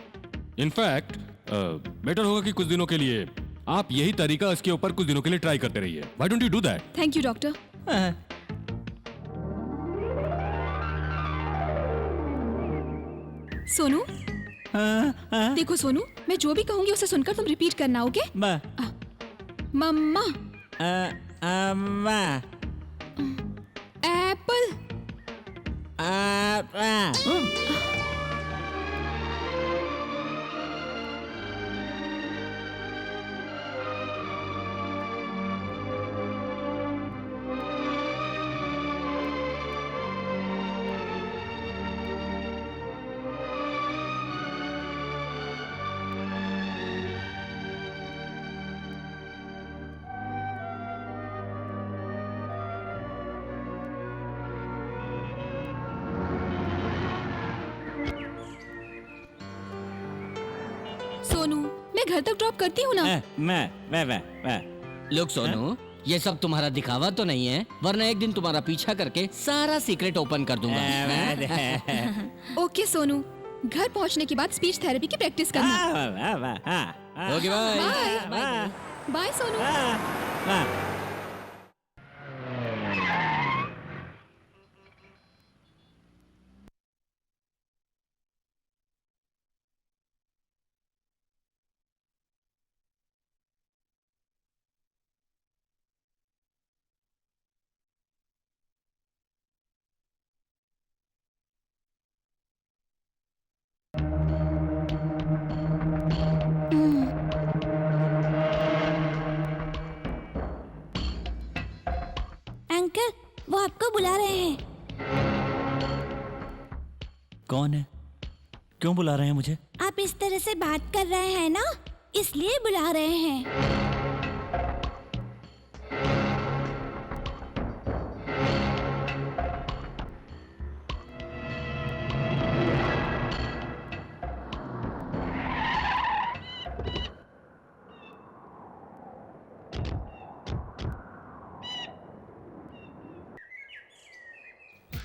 इनफैक्ट बेटर होगा कि कुछ दिनों के लिए आप यही तरीका इसके ऊपर कुछ दिनों के लिए ट्राई करते रहिए। Why don't you do that? Thank you doctor. Sonu, देखो सोनू, मैं जो भी कहूंगी उसे सुनकर तुम रिपीट करना, ओके? मम्मा, एप्पल, सोनू, मैं घर तक ड्रॉप करती हूँ ना। लोग सोनू, ये सब तुम्हारा दिखावा तो नहीं है, वरना एक दिन तुम्हारा पीछा करके सारा सीक्रेट ओपन कर दूंगा। ओके सोनू, घर पहुँचने के बाद स्पीच थेरेपी की प्रैक्टिस करना। Okay bye. Bye bye Sonu. Uncle, वो आपको बुला रहे हैं। कौन है? क्यों बुला रहे हैं मुझे? आप इस तरह से बात कर रहे हैं ना, इसलिए बुला रहे हैं।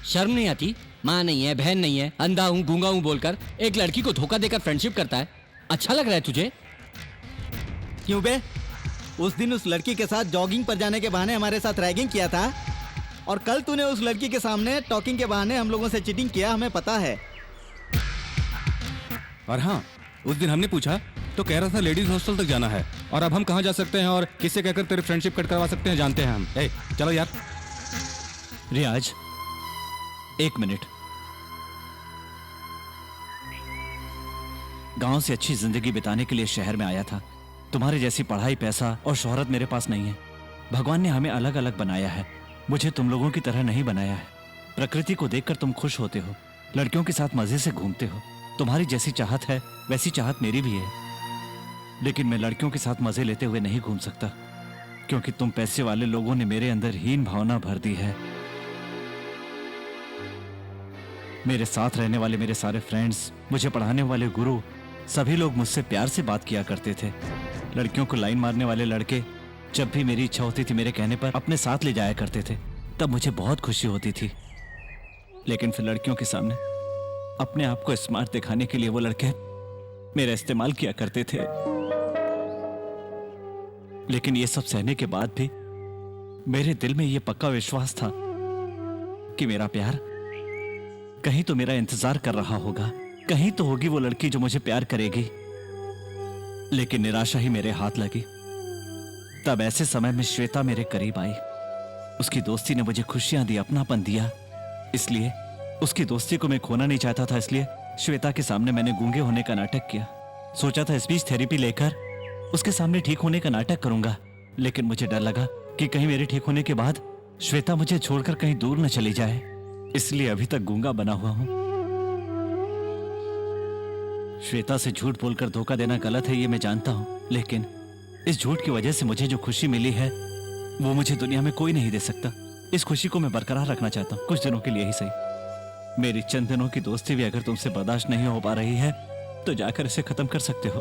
शर्म नहीं आती? माँ नहीं है, बहन नहीं है, अंधा हूँ गूंगा हूँ बोलकर एक लड़की को धोखा देकर फ्रेंडशिप करता है। अच्छा लग रहा है तुझे? क्यों बे? उस दिन उस लड़की के साथ जॉगिंग पर जाने के बहाने हमारे साथ रैगिंग किया था, और कल तूने उस लड़की के सामने टॉकिंग के बहाने हम लोगों से चीटिंग किया, हमें पता है। और हाँ, उस दिन हमने पूछा तो कह रहा था लेडीज हॉस्टल तक जाना है, और अब हम कहाँ जा सकते हैं और किससे कहकर तेरे फ्रेंडशिप कट करवा सकते हैं जानते हैं हम। ए, चलो यार। रियाज, एक मिनट। गांव से अच्छी जिंदगी बिताने के लिए शहर में आया था। तुम्हारे जैसी पढ़ाई, पैसा और शोहरत मेरे पास नहीं है। भगवान ने हमें अलग अलग बनाया है, मुझे तुम लोगों की तरह नहीं बनाया है। प्रकृति को देखकर तुम खुश होते हो, लड़कियों के साथ मजे से घूमते हो। तुम्हारी जैसी चाहत है वैसी चाहत मेरी भी है, लेकिन मैं लड़कियों के साथ मजे लेते हुए नहीं घूम सकता, क्योंकि तुम पैसे वाले लोगों ने मेरे अंदर हीन भावना भर दी है। मेरे साथ रहने वाले मेरे सारे फ्रेंड्स, मुझे पढ़ाने वाले गुरु, सभी लोग मुझसे प्यार से बात किया करते थे। लड़कियों को लाइन मारने वाले लड़के जब भी मेरी इच्छा होती थी मेरे कहने पर अपने साथ ले जाया करते थे, तब मुझे बहुत खुशी होती थी। लेकिन फिर लड़कियों के सामने अपने आप को स्मार्ट दिखाने के लिए वो लड़के मेरा इस्तेमाल किया करते थे। लेकिन ये सब सहने के बाद भी मेरे दिल में ये पक्का विश्वास था कि मेरा प्यार कहीं तो मेरा इंतजार कर रहा होगा, कहीं तो होगी वो लड़की जो मुझे प्यार करेगी। लेकिन निराशा ही मेरे हाथ लगी। तब ऐसे समय में श्वेता मेरे करीब आई। उसकी दोस्ती ने मुझे खुशियां दी, अपनापन दिया। इसलिए उसकी दोस्ती को मैं खोना नहीं चाहता था, इसलिए श्वेता के सामने मैंने गूंगे होने का नाटक किया। सोचा था स्पीच थेरेपी लेकर उसके सामने ठीक होने का नाटक करूंगा, लेकिन मुझे डर लगा कि कहीं मेरे ठीक होने के बाद श्वेता मुझे छोड़कर कहीं दूर न चली जाए, इसलिए अभी तक गूंगा बना हुआ हूं। श्वेता से झूठ बोलकर धोखा देना गलत है, ये मैं जानता हूं, लेकिन इस झूठ की वजह से मुझे जो खुशी मिली है वो मुझे दुनिया में कोई नहीं दे सकता। इस खुशी को मैं बरकरार रखना चाहता हूं, कुछ दिनों के लिए ही सही। मेरी चंद दिनों की दोस्ती भी अगर तुमसे बर्दाश्त नहीं हो पा रही है तो जाकर इसे खत्म कर सकते हो।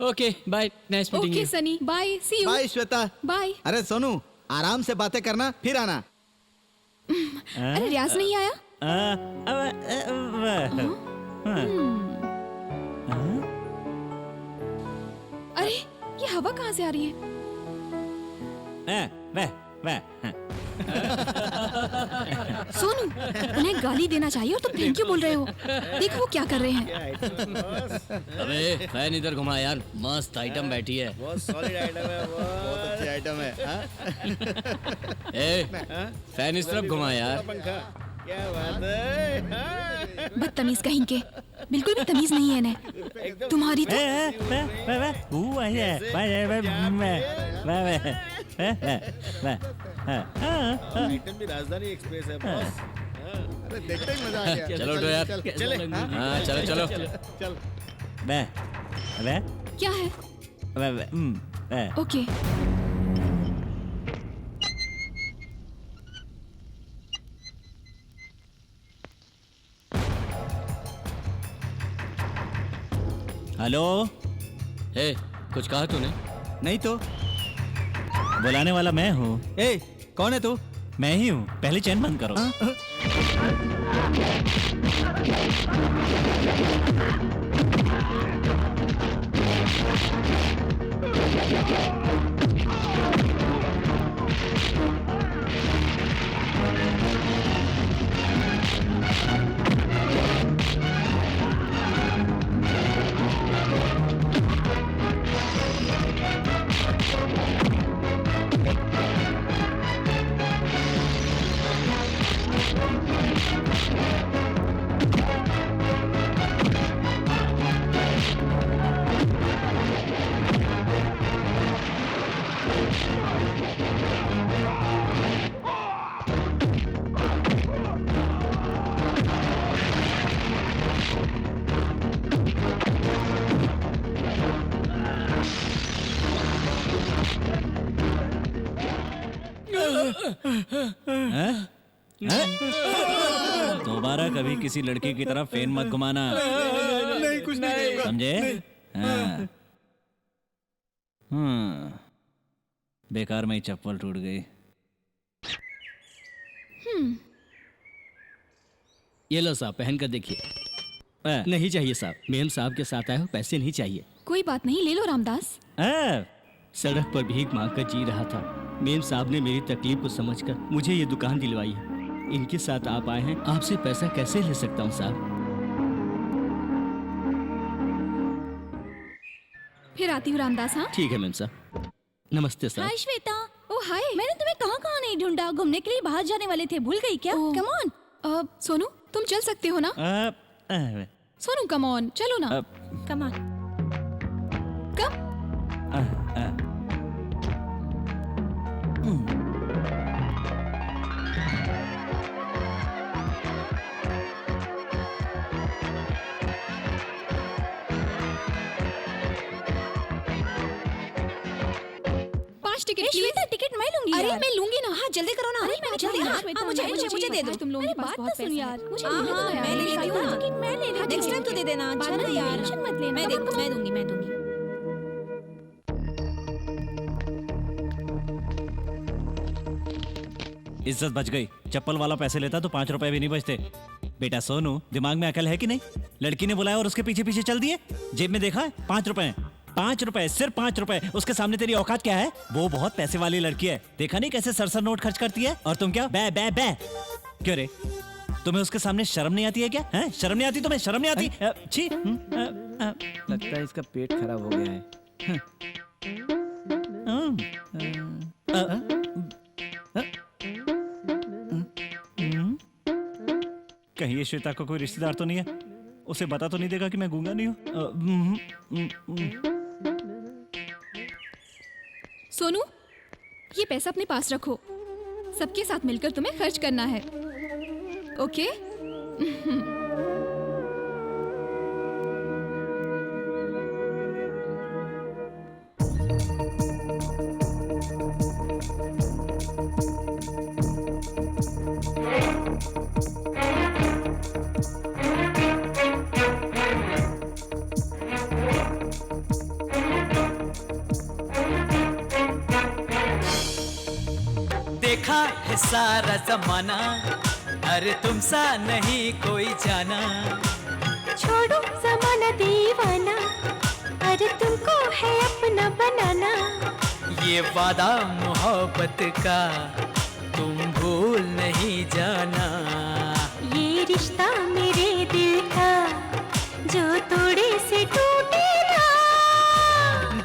Okay bye, nice meeting okay you. Sunny, bye, see you, bye Shweta. Bye. अरे सोनू, आराम से बातें करना, फिर आना। अरे रियाज नहीं आया? अरे ये हवा कहाँ से आ रही है? सोनू, उन्हें गाली देना चाहिए और तुम थैंक यू बोल रहे हो। देखो वो क्या कर रहे हैं। अबे फैन इधर घुमा यार, मस्त आइटम बैठी है। बहुत सॉलिड आइटम है, बहुत अच्छी आइटम है। हाँ? ए फैन इस तरफ घुमा यार। पंखा, क्या बात है। बदतमीज कहीं के, बिल्कुल भी तमीज नहीं है इन्हें। तुम्हारी तो आइटम भी राजधानी एक्सप्रेस है बॉस। अरे देखते ही मजा आ गया। चलो तो यार, चले। हाँ चलो चलो। चल। क्या है? ओके। हेलो, ए कुछ कहा तूने? नहीं तो। बुलाने वाला मैं हूँ। ए कौन है तू? मैं ही हूँ, पहले चैन बंद करो। दोबारा कभी किसी लड़की की तरफ फेन मत घुमाना। नहीं कुछ नहीं। समझे? हाँ। बेकार में ही चप्पल टूट गई। ये लो साहब, पहन कर देखिए। नहीं चाहिए साहब, मेम साहब के साथ आए हो, पैसे नहीं चाहिए। कोई बात नहीं, ले लो रामदास। सड़क पर भीख मांगकर जी रहा था। मेम साहब ने मेरी तकलीफ को समझकर मुझे ये दुकान दिलवाई है। इनके साथ आप आए हैं, आपसे पैसा कैसे ले सकता हूँ साहब? फिर आती हूँ रामदास। हाँ ठीक है मेम साहब। नमस्ते साहब। हाय श्वेता। ओ हाय। मैंने तुम्हें कहाँ नहीं ढूंढा, घूमने के लिए बाहर जाने वाले थे, भूल गई क्या? ओह। कम ऑन। सोनू तुम चल सकते हो ना? सोनू कम ऑन, चलो ना। कम on. Come. Ticket Shweta, ticket मैं लूंगी। अरे यार। मैं लूंगी ना। हाँ जल्दी करो ना। अरे मैं जल्दी। हाँ, श्वेता, मुझे मैं मुझे दे दो। तुम लोगों के मेरी पास बात बहुत तो सुन पैसे यार। हैं। मुझे हाँ, लेने दो हाँ, यार। मैं ले लेती हूँ ना। टिकट मैं ले लेती हूँ। नेक्स्ट टाइम तो दे देना। बाद चलो में यार, टेंशन मत लेना। मैं दूंगी मैं दूंगी। इज्जत बच गई। चप्पल वाला पैसे लेता तो 5 रुपए भी नहीं बचते। बेटा सोनू, दिमाग में अकल है कि नहीं? लड़की ने बुलाया और उसके पीछे पीछे चल दिए। जेब में देखा है 5 रुपए, 5 रुपए, सिर्फ 5 रुपए। उसके सामने तेरी औकात क्या है? वो बहुत पैसे वाली लड़की है। देखा नहीं कैसे सरसर नोट खर्च करती है? और तुम क्या बै बै बै? क्यों रे, तुम्हें उसके सामने शर्म नहीं आती है क्या? हैं? शर्म नहीं आती तुम्हें? शर्म नहीं आती? छी। लगता है इसका पेट खराब हो गया है। कहीं ये श्वेता का कोई रिश्तेदार तो नहीं है? उसे बता तो नहीं देगा कि मैं गूंगा नहीं हूँ? सोनू, ये पैसा अपने पास रखो। सबके साथ मिलकर तुम्हें खर्च करना है, ओके? देखा है सारा जमाना, अरे तुम सा नहीं कोई जाना। छोड़ो जमाना दीवाना, अरे तुमको है अपना बनाना। ये वादा मोहब्बत का तुम भूल नहीं जाना। ये रिश्ता मेरे दिल का जो तोड़े से टूटे ना।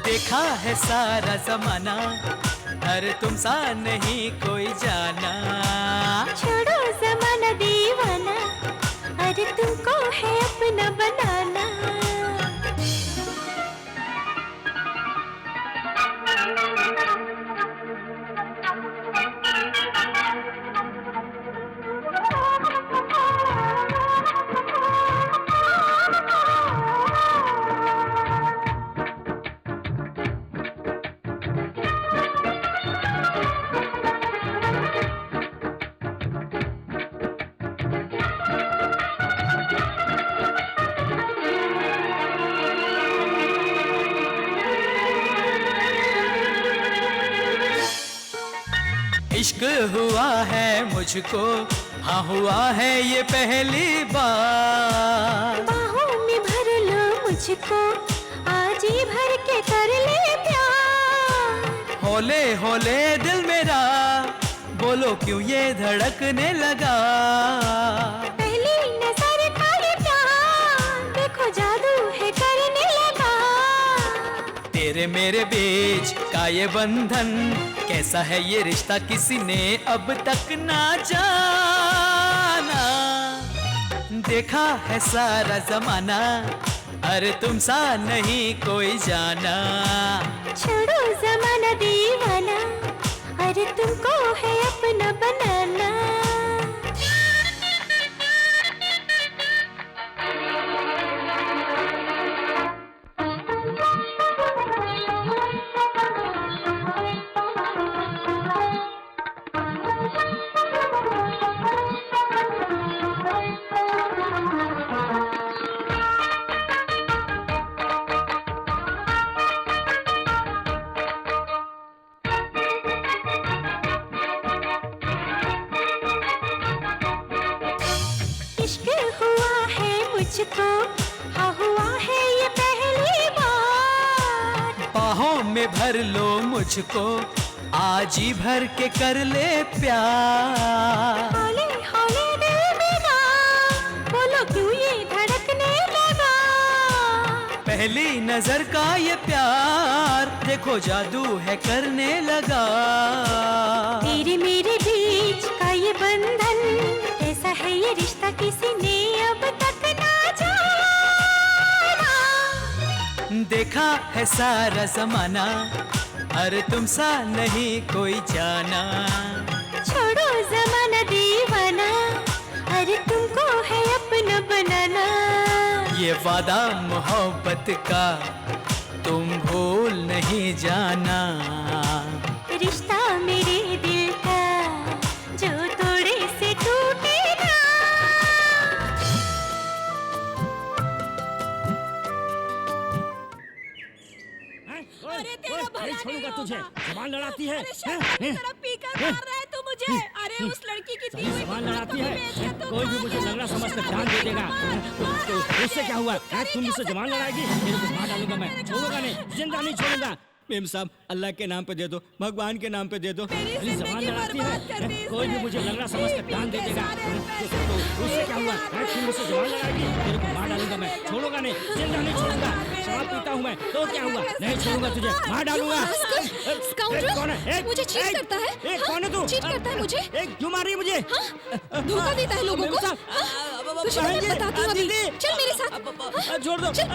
देखा है सारा जमाना, अरे तुम सा नहीं कोई जाना। छोड़ो जमाना दीवाना, अरे तुमको है अपना बनाना। इश्क हुआ है मुझको, हाँ हुआ है ये पहली बार। बाहों में भर लो मुझको, आज ही भर के कर ले प्यार। होले होले दिल मेरा, बोलो क्यों ये धड़कने लगा। पहली नजर का ये प्यार, देखो जादू है करने लगा। तेरे मेरे बीच का ये बंधन, कैसा है ये रिश्ता किसी ने अब तक ना जाना। देखा है सारा जमाना, अरे तुम सा नहीं कोई जाना। छोड़ो जमाना दीवाना, अरे तुमको है अपना बनाना। इश्क हुआ है मुझको, हाँ हुआ है ये पहली बार। बाहों में भर लो मुझको, आज ही भर के कर ले प्यार। हौले हौले दिल मेरा, बोलो क्यों ये धड़कने लगा। पहली नजर का ये प्यार, देखो जादू है करने लगा। तेरे मेरे बीच का ये बंधन, कैसा है ये रिश्ता किसी ने अब तक ना जाना। देखा है सारा जमाना, अरे तुम सा नहीं कोई जाना। छोड़ो जमाना दीवाना, अरे तुमको है अपना बनाना। ये वादा मोहब्बत का तुम भूल नहीं जाना। रिश्ता मेरे दिल का जो तोड़े से टूटे ना। अरे तेरा भला नहीं छोड़ूंगा तुझे, होगा। जबान लड़ाती है। अरे शैतान की तरह पीकर मार रहा है तू मुझे। अरे अरे उस लड़की की दी हुई जबान कीमत लड़ाती को है बेच दिया तो कोई भी मुझे लंगड़ा समझकर जान दे देगा तो उससे क्या हुआ तुम मुझसे जबान लड़ाएगी मेरे को मार डालूंगा मैं छोड़ूंगा नहीं जिंदा नहीं छोड़ूंगा मेम साहब अल्लाह के नाम पे दे दो भगवान के नाम पे दे दो अरे जबान लड़ाती है कोई भी मुझे लंगड़ा समझकर जान दे देगा तो उससे क्या हुआ तुम मुझसे जबान लड़ाएगी मेरे को मार डालूंगा मैं छोड़ूंगा नहीं जिंदा नहीं छोड़ूंगा शराब पीता हूँ मैं तो क्या हुआ नहीं छोड़ूंगा तुझे मार डालूंगा स्काउंड्रल मुझे चीट करता है कौन है तू चीट करता है मुझे क्यों मार रही है मुझे धोखा देता है लोगों को तुझे मैं बताती हूँ अभी चल मेरे साथ छोड़ दो चल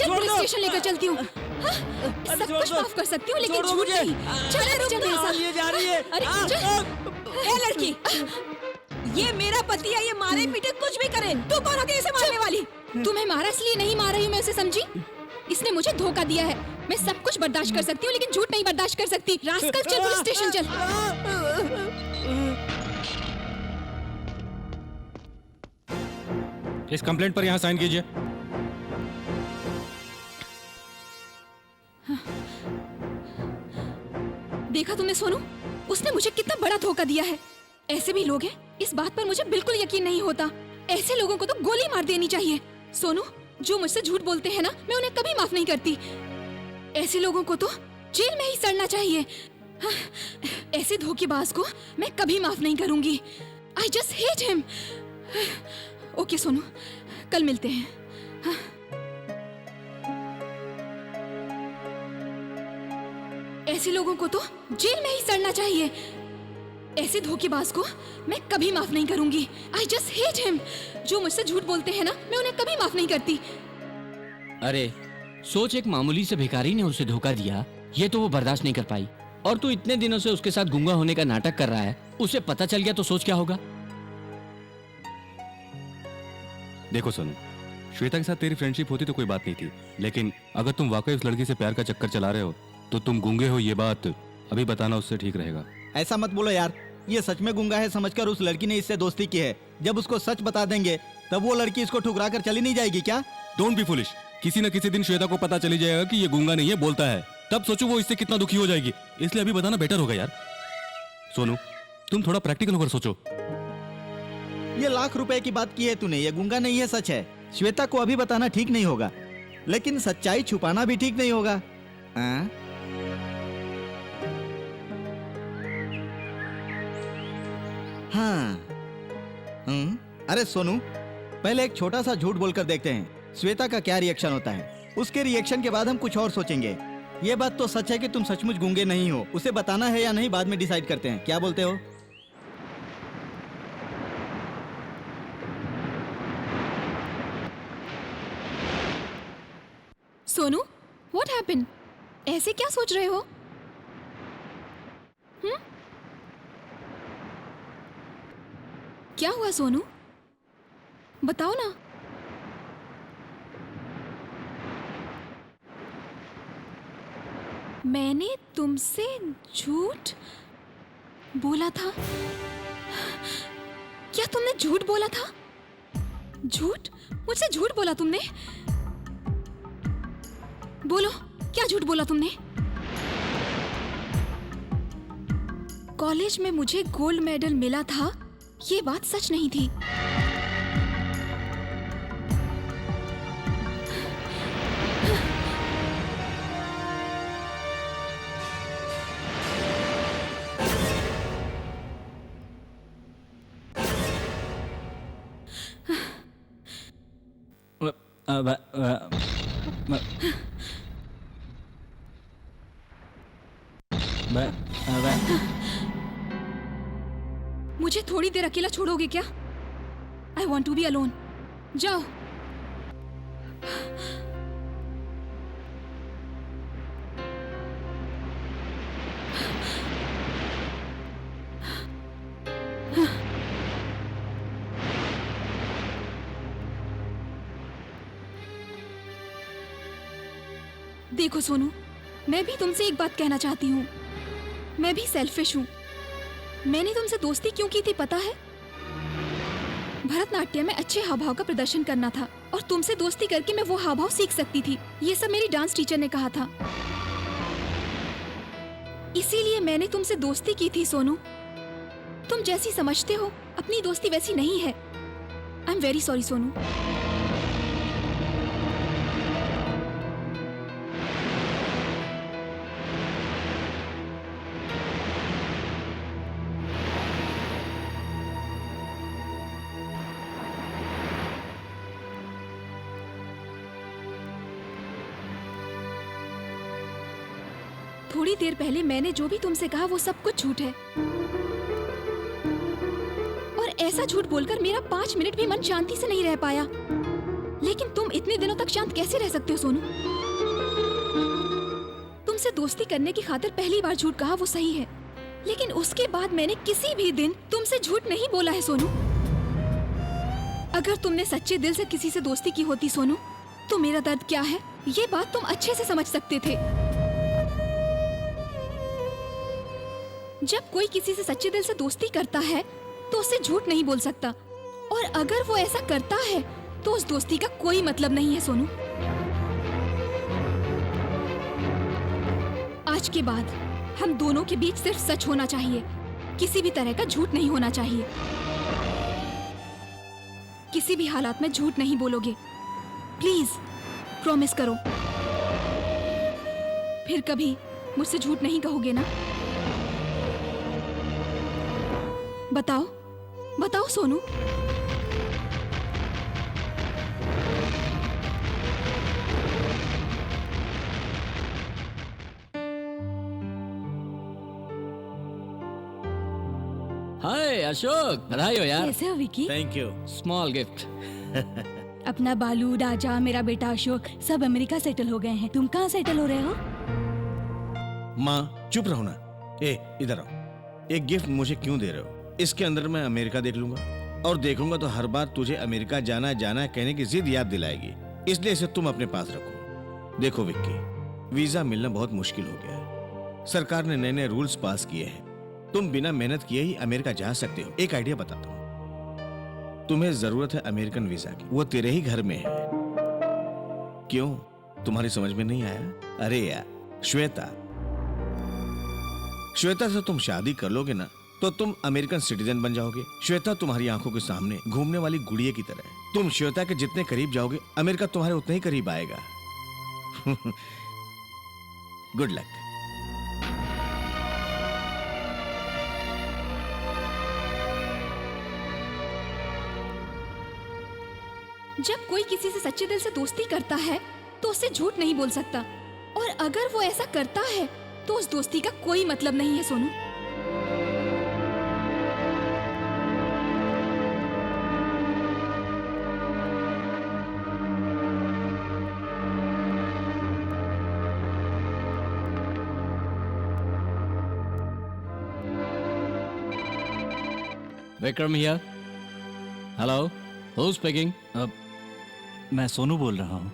पुलिस स्टेशन लेकर चलती हूँ सब कुछ माफ कर सकती हूँ लेकिन झूठ नहीं चल मेरे साथ ये जा रही है अरे चल ए लड़की ये मेरा पति है ये मारे पीटे कुछ भी करे तू कौन होती है इसे मारने वाली तुम्हें मारा इसलिए नहीं मार रही हूँ मैं उसे समझी इसने मुझे धोखा दिया है मैं सब कुछ बर्दाश्त कर सकती हूँ लेकिन झूठ नहीं बर्दाश्त कर सकती रास्कल चल पुलिस स्टेशन चल इस कंप्लेंट पर यहाँ साइन कीजिए। देखा तुमने सोनू उसने मुझे कितना बड़ा धोखा दिया है ऐसे भी लोग हैं इस बात पर मुझे बिल्कुल यकीन नहीं होता ऐसे लोगों को तो गोली मार देनी चाहिए सोनू जो मुझसे झूठ बोलते हैं ना मैं उन्हें कभी माफ नहीं करती ऐसे लोगों को तो जेल में ही सड़ना चाहिए हाँ, ऐसे धोखेबाज को मैं कभी माफ नहीं करूंगी I just hate him okay Sonu कल मिलते हैं हाँ। ऐसे लोगों को तो जेल में ही सड़ना चाहिए ऐसे धोखेबाज को मैं कभी माफ नहीं करूंगी आई जस्ट हेट हिम जो मुझसे झूठ बोलते हैं ना मैं उन्हें कभी माफ नहीं करती अरे सोच एक मामूली से भिखारी ने उसे धोखा दिया ये तो वो बर्दाश्त नहीं कर पाई और तू इतने दिनों से उसके साथ गूंगा होने का नाटक कर रहा है उसे पता चल गया तो सोच क्या होगा देखो सोनू श्वेता के साथ तेरी फ्रेंडशिप होती तो कोई बात नहीं थी लेकिन अगर तुम वाकई उस लड़की से प्यार का चक्कर चला रहे हो तो तुम गूंगे हो ये बात अभी बताना उससे ठीक रहेगा। ऐसा मत बोलो यार ये सच में गूंगा है समझकर उस लड़की ने इससे दोस्ती की है जब उसको सच बता देंगे तब वो लड़की इसको ठुकरा कर चली नहीं जाएगी क्या डोंट बी फुलिश किसी न किसी दिन श्वेता को पता चली जाएगा कि ये गूंगा नहीं है बोलता है तब सोचो वो इससे कितना दुखी हो जाएगी इसलिए अभी बताना बेटर होगा यार। सोनू तुम थोड़ा प्रैक्टिकल होकर सोचो। ये लाख रुपए की बात की है तूने ये गूंगा नहीं है सच है श्वेता को अभी बताना ठीक नहीं होगा लेकिन सच्चाई छुपाना भी ठीक नहीं होगा हाँ अरे सोनू पहले एक छोटा सा झूठ बोलकर देखते हैं श्वेता का क्या रिएक्शन होता है उसके रिएक्शन के बाद हम कुछ और सोचेंगे ये बात तो सच है कि तुम सचमुच गूंगे नहीं हो उसे बताना है या नहीं बाद में डिसाइड करते हैं क्या बोलते हो सोनू व्हाट हैपेंड ऐसे क्या सोच रहे हो क्या हुआ सोनू बताओ ना मैंने तुमसे झूठ बोला था क्या तुमने झूठ बोला था झूठ मुझसे झूठ बोला तुमने बोलो क्या झूठ बोला तुमने कॉलेज में मुझे गोल्ड मेडल मिला था ये बात सच नहीं थी मुझे थोड़ी देर अकेला छोड़ोगे क्या I want to be alone जाओ देखो सोनू मैं भी तुमसे एक बात कहना चाहती हूँ मैं भी सेल्फिश हूँ मैंने तुमसे दोस्ती क्यों की थी पता है भरतनाट्यम में अच्छे हाव भाव का प्रदर्शन करना था और तुमसे दोस्ती करके मैं वो हाव भाव सीख सकती थी ये सब मेरी डांस टीचर ने कहा था इसीलिए मैंने तुमसे दोस्ती की थी सोनू तुम जैसी समझते हो अपनी दोस्ती वैसी नहीं है। I am very sorry Sonu. थोड़ी देर पहले मैंने जो भी तुमसे कहा वो सब कुछ झूठ है, और ऐसा झूठ बोलकर मेरा 5 मिनट भी मन शांति से नहीं रह पाया। लेकिन तुम इतने दिनों तक शांत कैसे रह सकते हो सोनू? तुमसे दोस्ती करने की खातिर पहली बार झूठ कहा वो सही है, लेकिन उसके बाद मैंने किसी भी दिन तुमसे झूठ नहीं बोला है सोनू। अगर तुमने सच्चे दिल से किसी से दोस्ती की होती सोनू, तो मेरा दर्द क्या है ये बात तुम अच्छे से समझ सकते थे। जब कोई किसी से सच्चे दिल से दोस्ती करता है तो उससे झूठ नहीं बोल सकता, और अगर वो ऐसा करता है तो उस दोस्ती का कोई मतलब नहीं है सोनू। आज के बाद हम दोनों के बीच सिर्फ सच होना चाहिए, किसी भी तरह का झूठ नहीं होना चाहिए। किसी भी हालात में झूठ नहीं बोलोगे, प्लीज प्रॉमिस करो। फिर कभी मुझसे झूठ नहीं कहोगे ना? बताओ बताओ सोनू। हाय अशोक, बधाई हो यार। कैसे हो Vicky? Thank you. Small gift. अपना बालू, राजा, मेरा बेटा अशोक सब अमेरिका सेटल हो गए हैं। तुम कहाँ सेटल हो रहे हो? माँ चुप रहो ना। ए इधर आओ। एक गिफ्ट मुझे क्यों दे रहे हो? इसके अंदर मैं अमेरिका देख लूंगा, और देखूंगा तो हर बार तुझे अमेरिका जाना जाना कहने की जिद याद दिलाएगी, इसलिए इसे तुम अपने पास रखो। देखो विक्की, वीजा मिलना बहुत मुश्किल हो गया है। सरकार ने नए नए रूल्स पास किए हैं। तुम बिना मेहनत किए ही अमेरिका जा सकते हो। एक आइडिया बताता हूँ। तुम्हें जरूरत है अमेरिकन वीजा की, वो तेरे ही घर में है। क्यों, तुम्हारी समझ में नहीं आया? अरे यार, श्वेता से तुम शादी कर लोगे ना तो तुम अमेरिकन सिटीजन बन जाओगे। श्वेता तुम्हारी आंखों के सामने घूमने वाली गुड़िया की तरह है। तुम श्वेता के जितने करीब जाओगे, अमेरिका तुम्हारे उतने ही करीब आएगा। Good luck. जब कोई किसी से सच्चे दिल से दोस्ती करता है तो उससे झूठ नहीं बोल सकता, और अगर वो ऐसा करता है तो उस दोस्ती का कोई मतलब नहीं है Sonu. Vikram here. Hello, who speaking? मैं सोनू बोल रहा हूँ।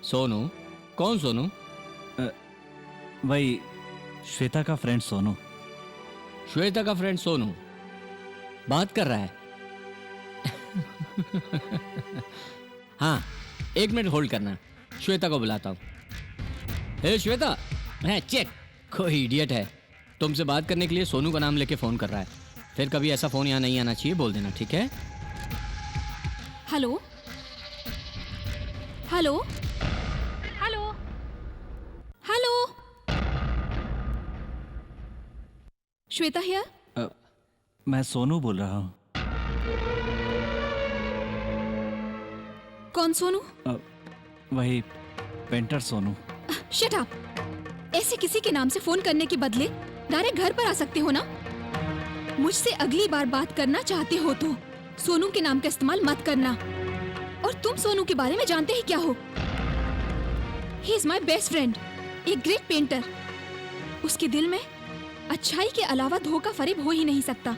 सोनू? कौन सोनू? वही श्वेता का फ्रेंड सोनू। श्वेता का फ्रेंड सोनू बात कर रहा है? हाँ, 1 मिनट होल्ड करना, श्वेता को बुलाता हूँ। हे श्वेता। है चेक, कोई इडियट है, तुमसे बात करने के लिए सोनू का नाम लेके फोन कर रहा है। फिर कभी ऐसा फोन यहाँ नहीं आना चाहिए, बोल देना, ठीक है? Hello hello hello. Hello, Shweta here. मैं सोनू बोल रहा हूँ। कौन सोनू? वही पेंटर सोनू। Shut up. ऐसे किसी के नाम से फोन करने के बदले डायरेक्ट घर पर आ सकते हो ना? मुझसे अगली बार बात करना चाहते हो तो सोनू के नाम का इस्तेमाल मत करना। और तुम सोनू के बारे में जानते ही क्या हो? He is my best friend, एक ग्रेट पेंटर। उसके दिल में अच्छाई के अलावा धोखा फरेब हो ही नहीं सकता।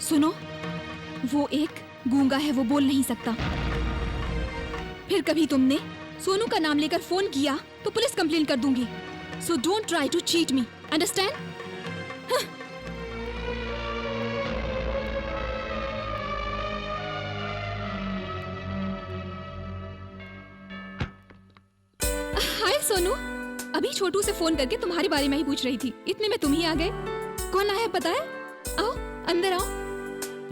सुनो, वो एक गूंगा है, वो बोल नहीं सकता। फिर कभी तुमने सोनू का नाम लेकर फोन किया तो पुलिस कंप्लेन कर दूंगी। So don't try to cheat me, understand? Hi Sonu, अभी छोटू से फोन करके तुम्हारे बारे में ही पूछ रही थी, इतने में तुम ही आ गए। कौन आया पता है? आओ अंदर आओ।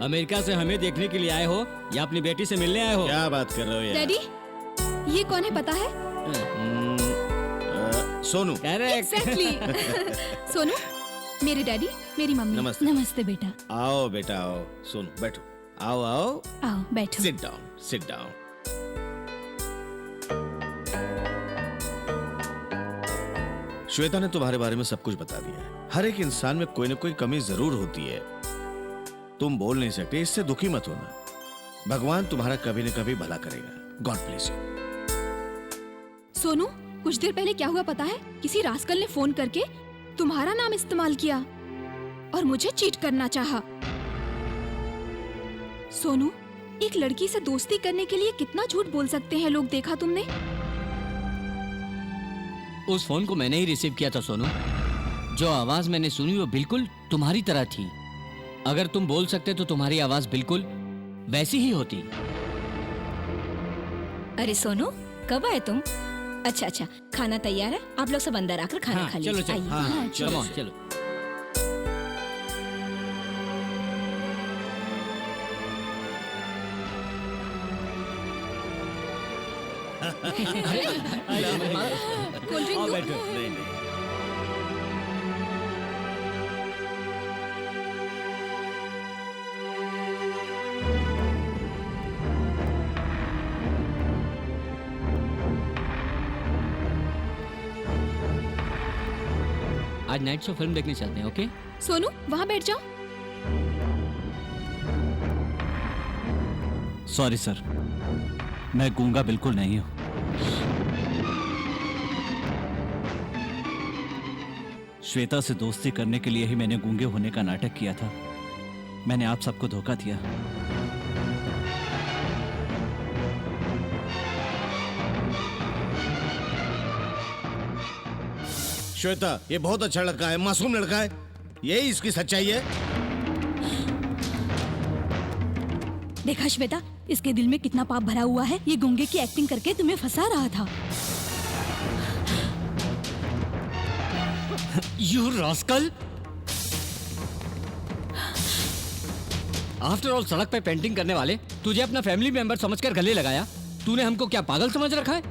अमेरिका से हमें देखने के लिए आए हो या अपनी बेटी से मिलने आए हो? क्या बात कर रहे हो यार? डैडी ये कौन है पता है? सोनू। करेक्ट। एग्जैक्टली। सोनू मेरे डैडी, मेरी मम्मी। नमस्ते। नमस्ते बेटा। आओ बेटा आओ। सोनू बैठो। आओ आओ। आओ बैठो। Sit down, sit down. Shweta ने तुम्हारे बारे में सब कुछ बता दिया है। हर एक इंसान में कोई ना कोई कमी जरूर होती है, तुम बोल नहीं सकते, इससे दुखी मत होना। भगवान तुम्हारा कभी न कभी भला करेगा। God bless you. सोनू कुछ देर पहले क्या हुआ पता है? किसी रास्कल ने फोन करके तुम्हारा नाम इस्तेमाल किया और मुझे चीट करना चाहा। सोनू एक लड़की से दोस्ती करने के लिए कितना झूठ बोल सकते हैं लोग, देखा तुमने? उस फोन को मैंने ही रिसीव किया था सोनू। जो आवाज मैंने सुनी वो बिल्कुल तुम्हारी तरह थी। अगर तुम बोल सकते तो तुम्हारी आवाज बिल्कुल वैसी ही होती। अरे सोनू कब आए तुम? अच्छा अच्छा, खाना तैयार है, आप लोग सब अंदर आकर खाना खा लीजिए। चलो चलो। आइए। हाँ, चलो। come on, चलो। कोल्ड ड्रिंक आओ दो। बैठो। नहीं नहीं। आज नाइट शो फिल्म देखने चलते हैं, ओके? सोनू वहाँ बैठ जाओ। सॉरी सर, मैं गूंगा बिल्कुल नहीं हूँ। श्वेता से दोस्ती करने के लिए ही मैंने गूंगे होने का नाटक किया था। मैंने आप सबको धोखा दिया। श्वेता ये बहुत अच्छा लड़का है, मासूम लड़का है, यही इसकी सच्चाई है। देखा श्वेता, इसके दिल में कितना पाप भरा हुआ है। ये गूंगे की एक्टिंग करके तुम्हें फंसा रहा था। You rascal! आफ्टर ऑल सड़क पे पेंटिंग करने वाले तुझे अपना फैमिली मेंबर समझकर गले लगाया। तूने हमको क्या पागल समझ रखा है?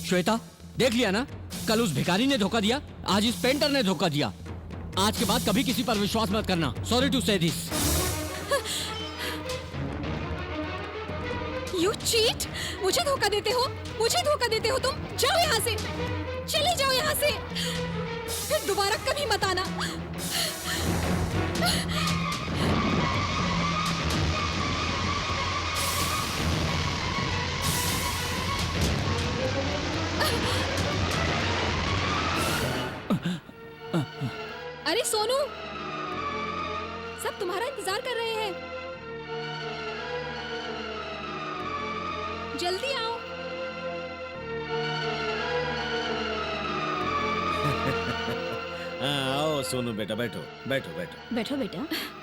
श्वेता देख लिया ना, कल उस भिखारी ने धोखा दिया, आज इस पेंटर ने धोखा दिया। आज के बाद कभी किसी पर विश्वास मत करना। सॉरी टू से दिस। You cheat! मुझे धोखा देते हो, मुझे धोखा देते हो तुम। जाओ यहाँ से, चले जाओ यहाँ से, फिर दोबारा कभी मत आना। अरे सोनू, सब तुम्हारा इंतजार कर रहे हैं, जल्दी आओ। हाँ आओ सोनू बेटा, बैठो बैठो बैठो। बैठो बेटा।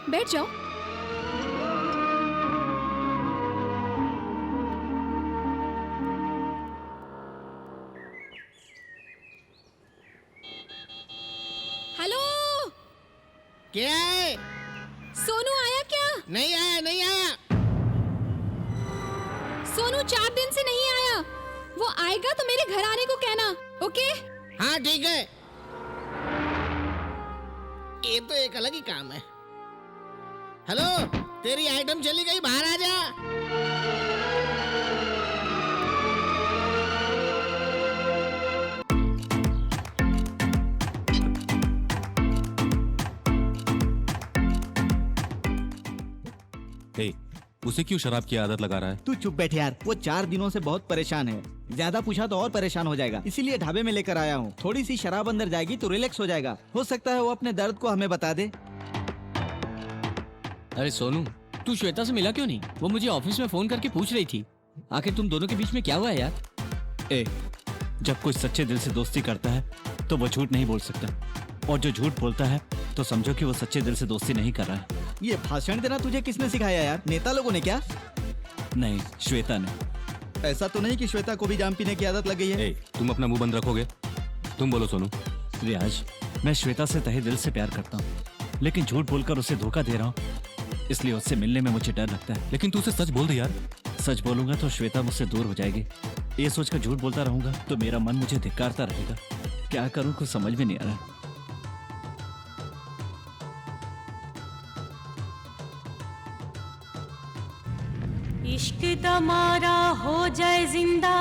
बैठ जाओ। हेलो, क्या है? सोनू आया क्या? नहीं आया, नहीं आया। सोनू 4 दिन से नहीं आया। वो आएगा तो मेरे घर आने को कहना, ओके? हाँ ठीक है। ये तो एक अलग ही काम है। हेलो, तेरी आइटम चली गई, बाहर आ जा। हे, उसे क्यों शराब की आदत लगा रहा है? तू चुप बैठ यार, वो 4 दिनों से बहुत परेशान है। ज्यादा पूछा तो और परेशान हो जाएगा, इसीलिए ढाबे में लेकर आया हूँ। थोड़ी सी शराब अंदर जाएगी तो रिलैक्स हो जाएगा। हो सकता है वो अपने दर्द को हमें बता दे। अरे सोनू, तू श्वेता से मिला क्यों नहीं? वो मुझे ऑफिस में फोन करके पूछ रही थी। आखिर तुम दोनों के बीच में क्या हुआ है यार? जब कोई सच्चे दिल से दोस्ती करता है तो वो झूठ नहीं बोल सकता, और जो झूठ बोलता है तो समझो कि वो सच्चे दिल से दोस्ती नहीं कर रहा है। ये भाषण देना तुझे किसने सिखाया यार? नेता लोगों ने क्या? नहीं, श्वेता ने। ऐसा तो नहीं कि श्वेता को भी जाम पीने की आदत लग गई है? तुम अपना मुंह बंद रखोगे? तुम बोलो सोनू। रियाज, मैं श्वेता से तहे दिल से प्यार करता हूँ, लेकिन झूठ बोलकर उसे धोखा दे रहा हूँ, इसलिए उससे मिलने में मुझे डर लगता है। लेकिन तू उसे सच बोल दे यार। सच बोलूंगा तो श्वेता मुझसे दूर हो जाएगी। ये सोचकर झूठ बोलता रहूंगा तो मेरा मन मुझे धिक्कारता रहेगा। क्या करूं, कुछ समझ में नहीं आ रहा। इश्क दा मारा हो जाए जिंदा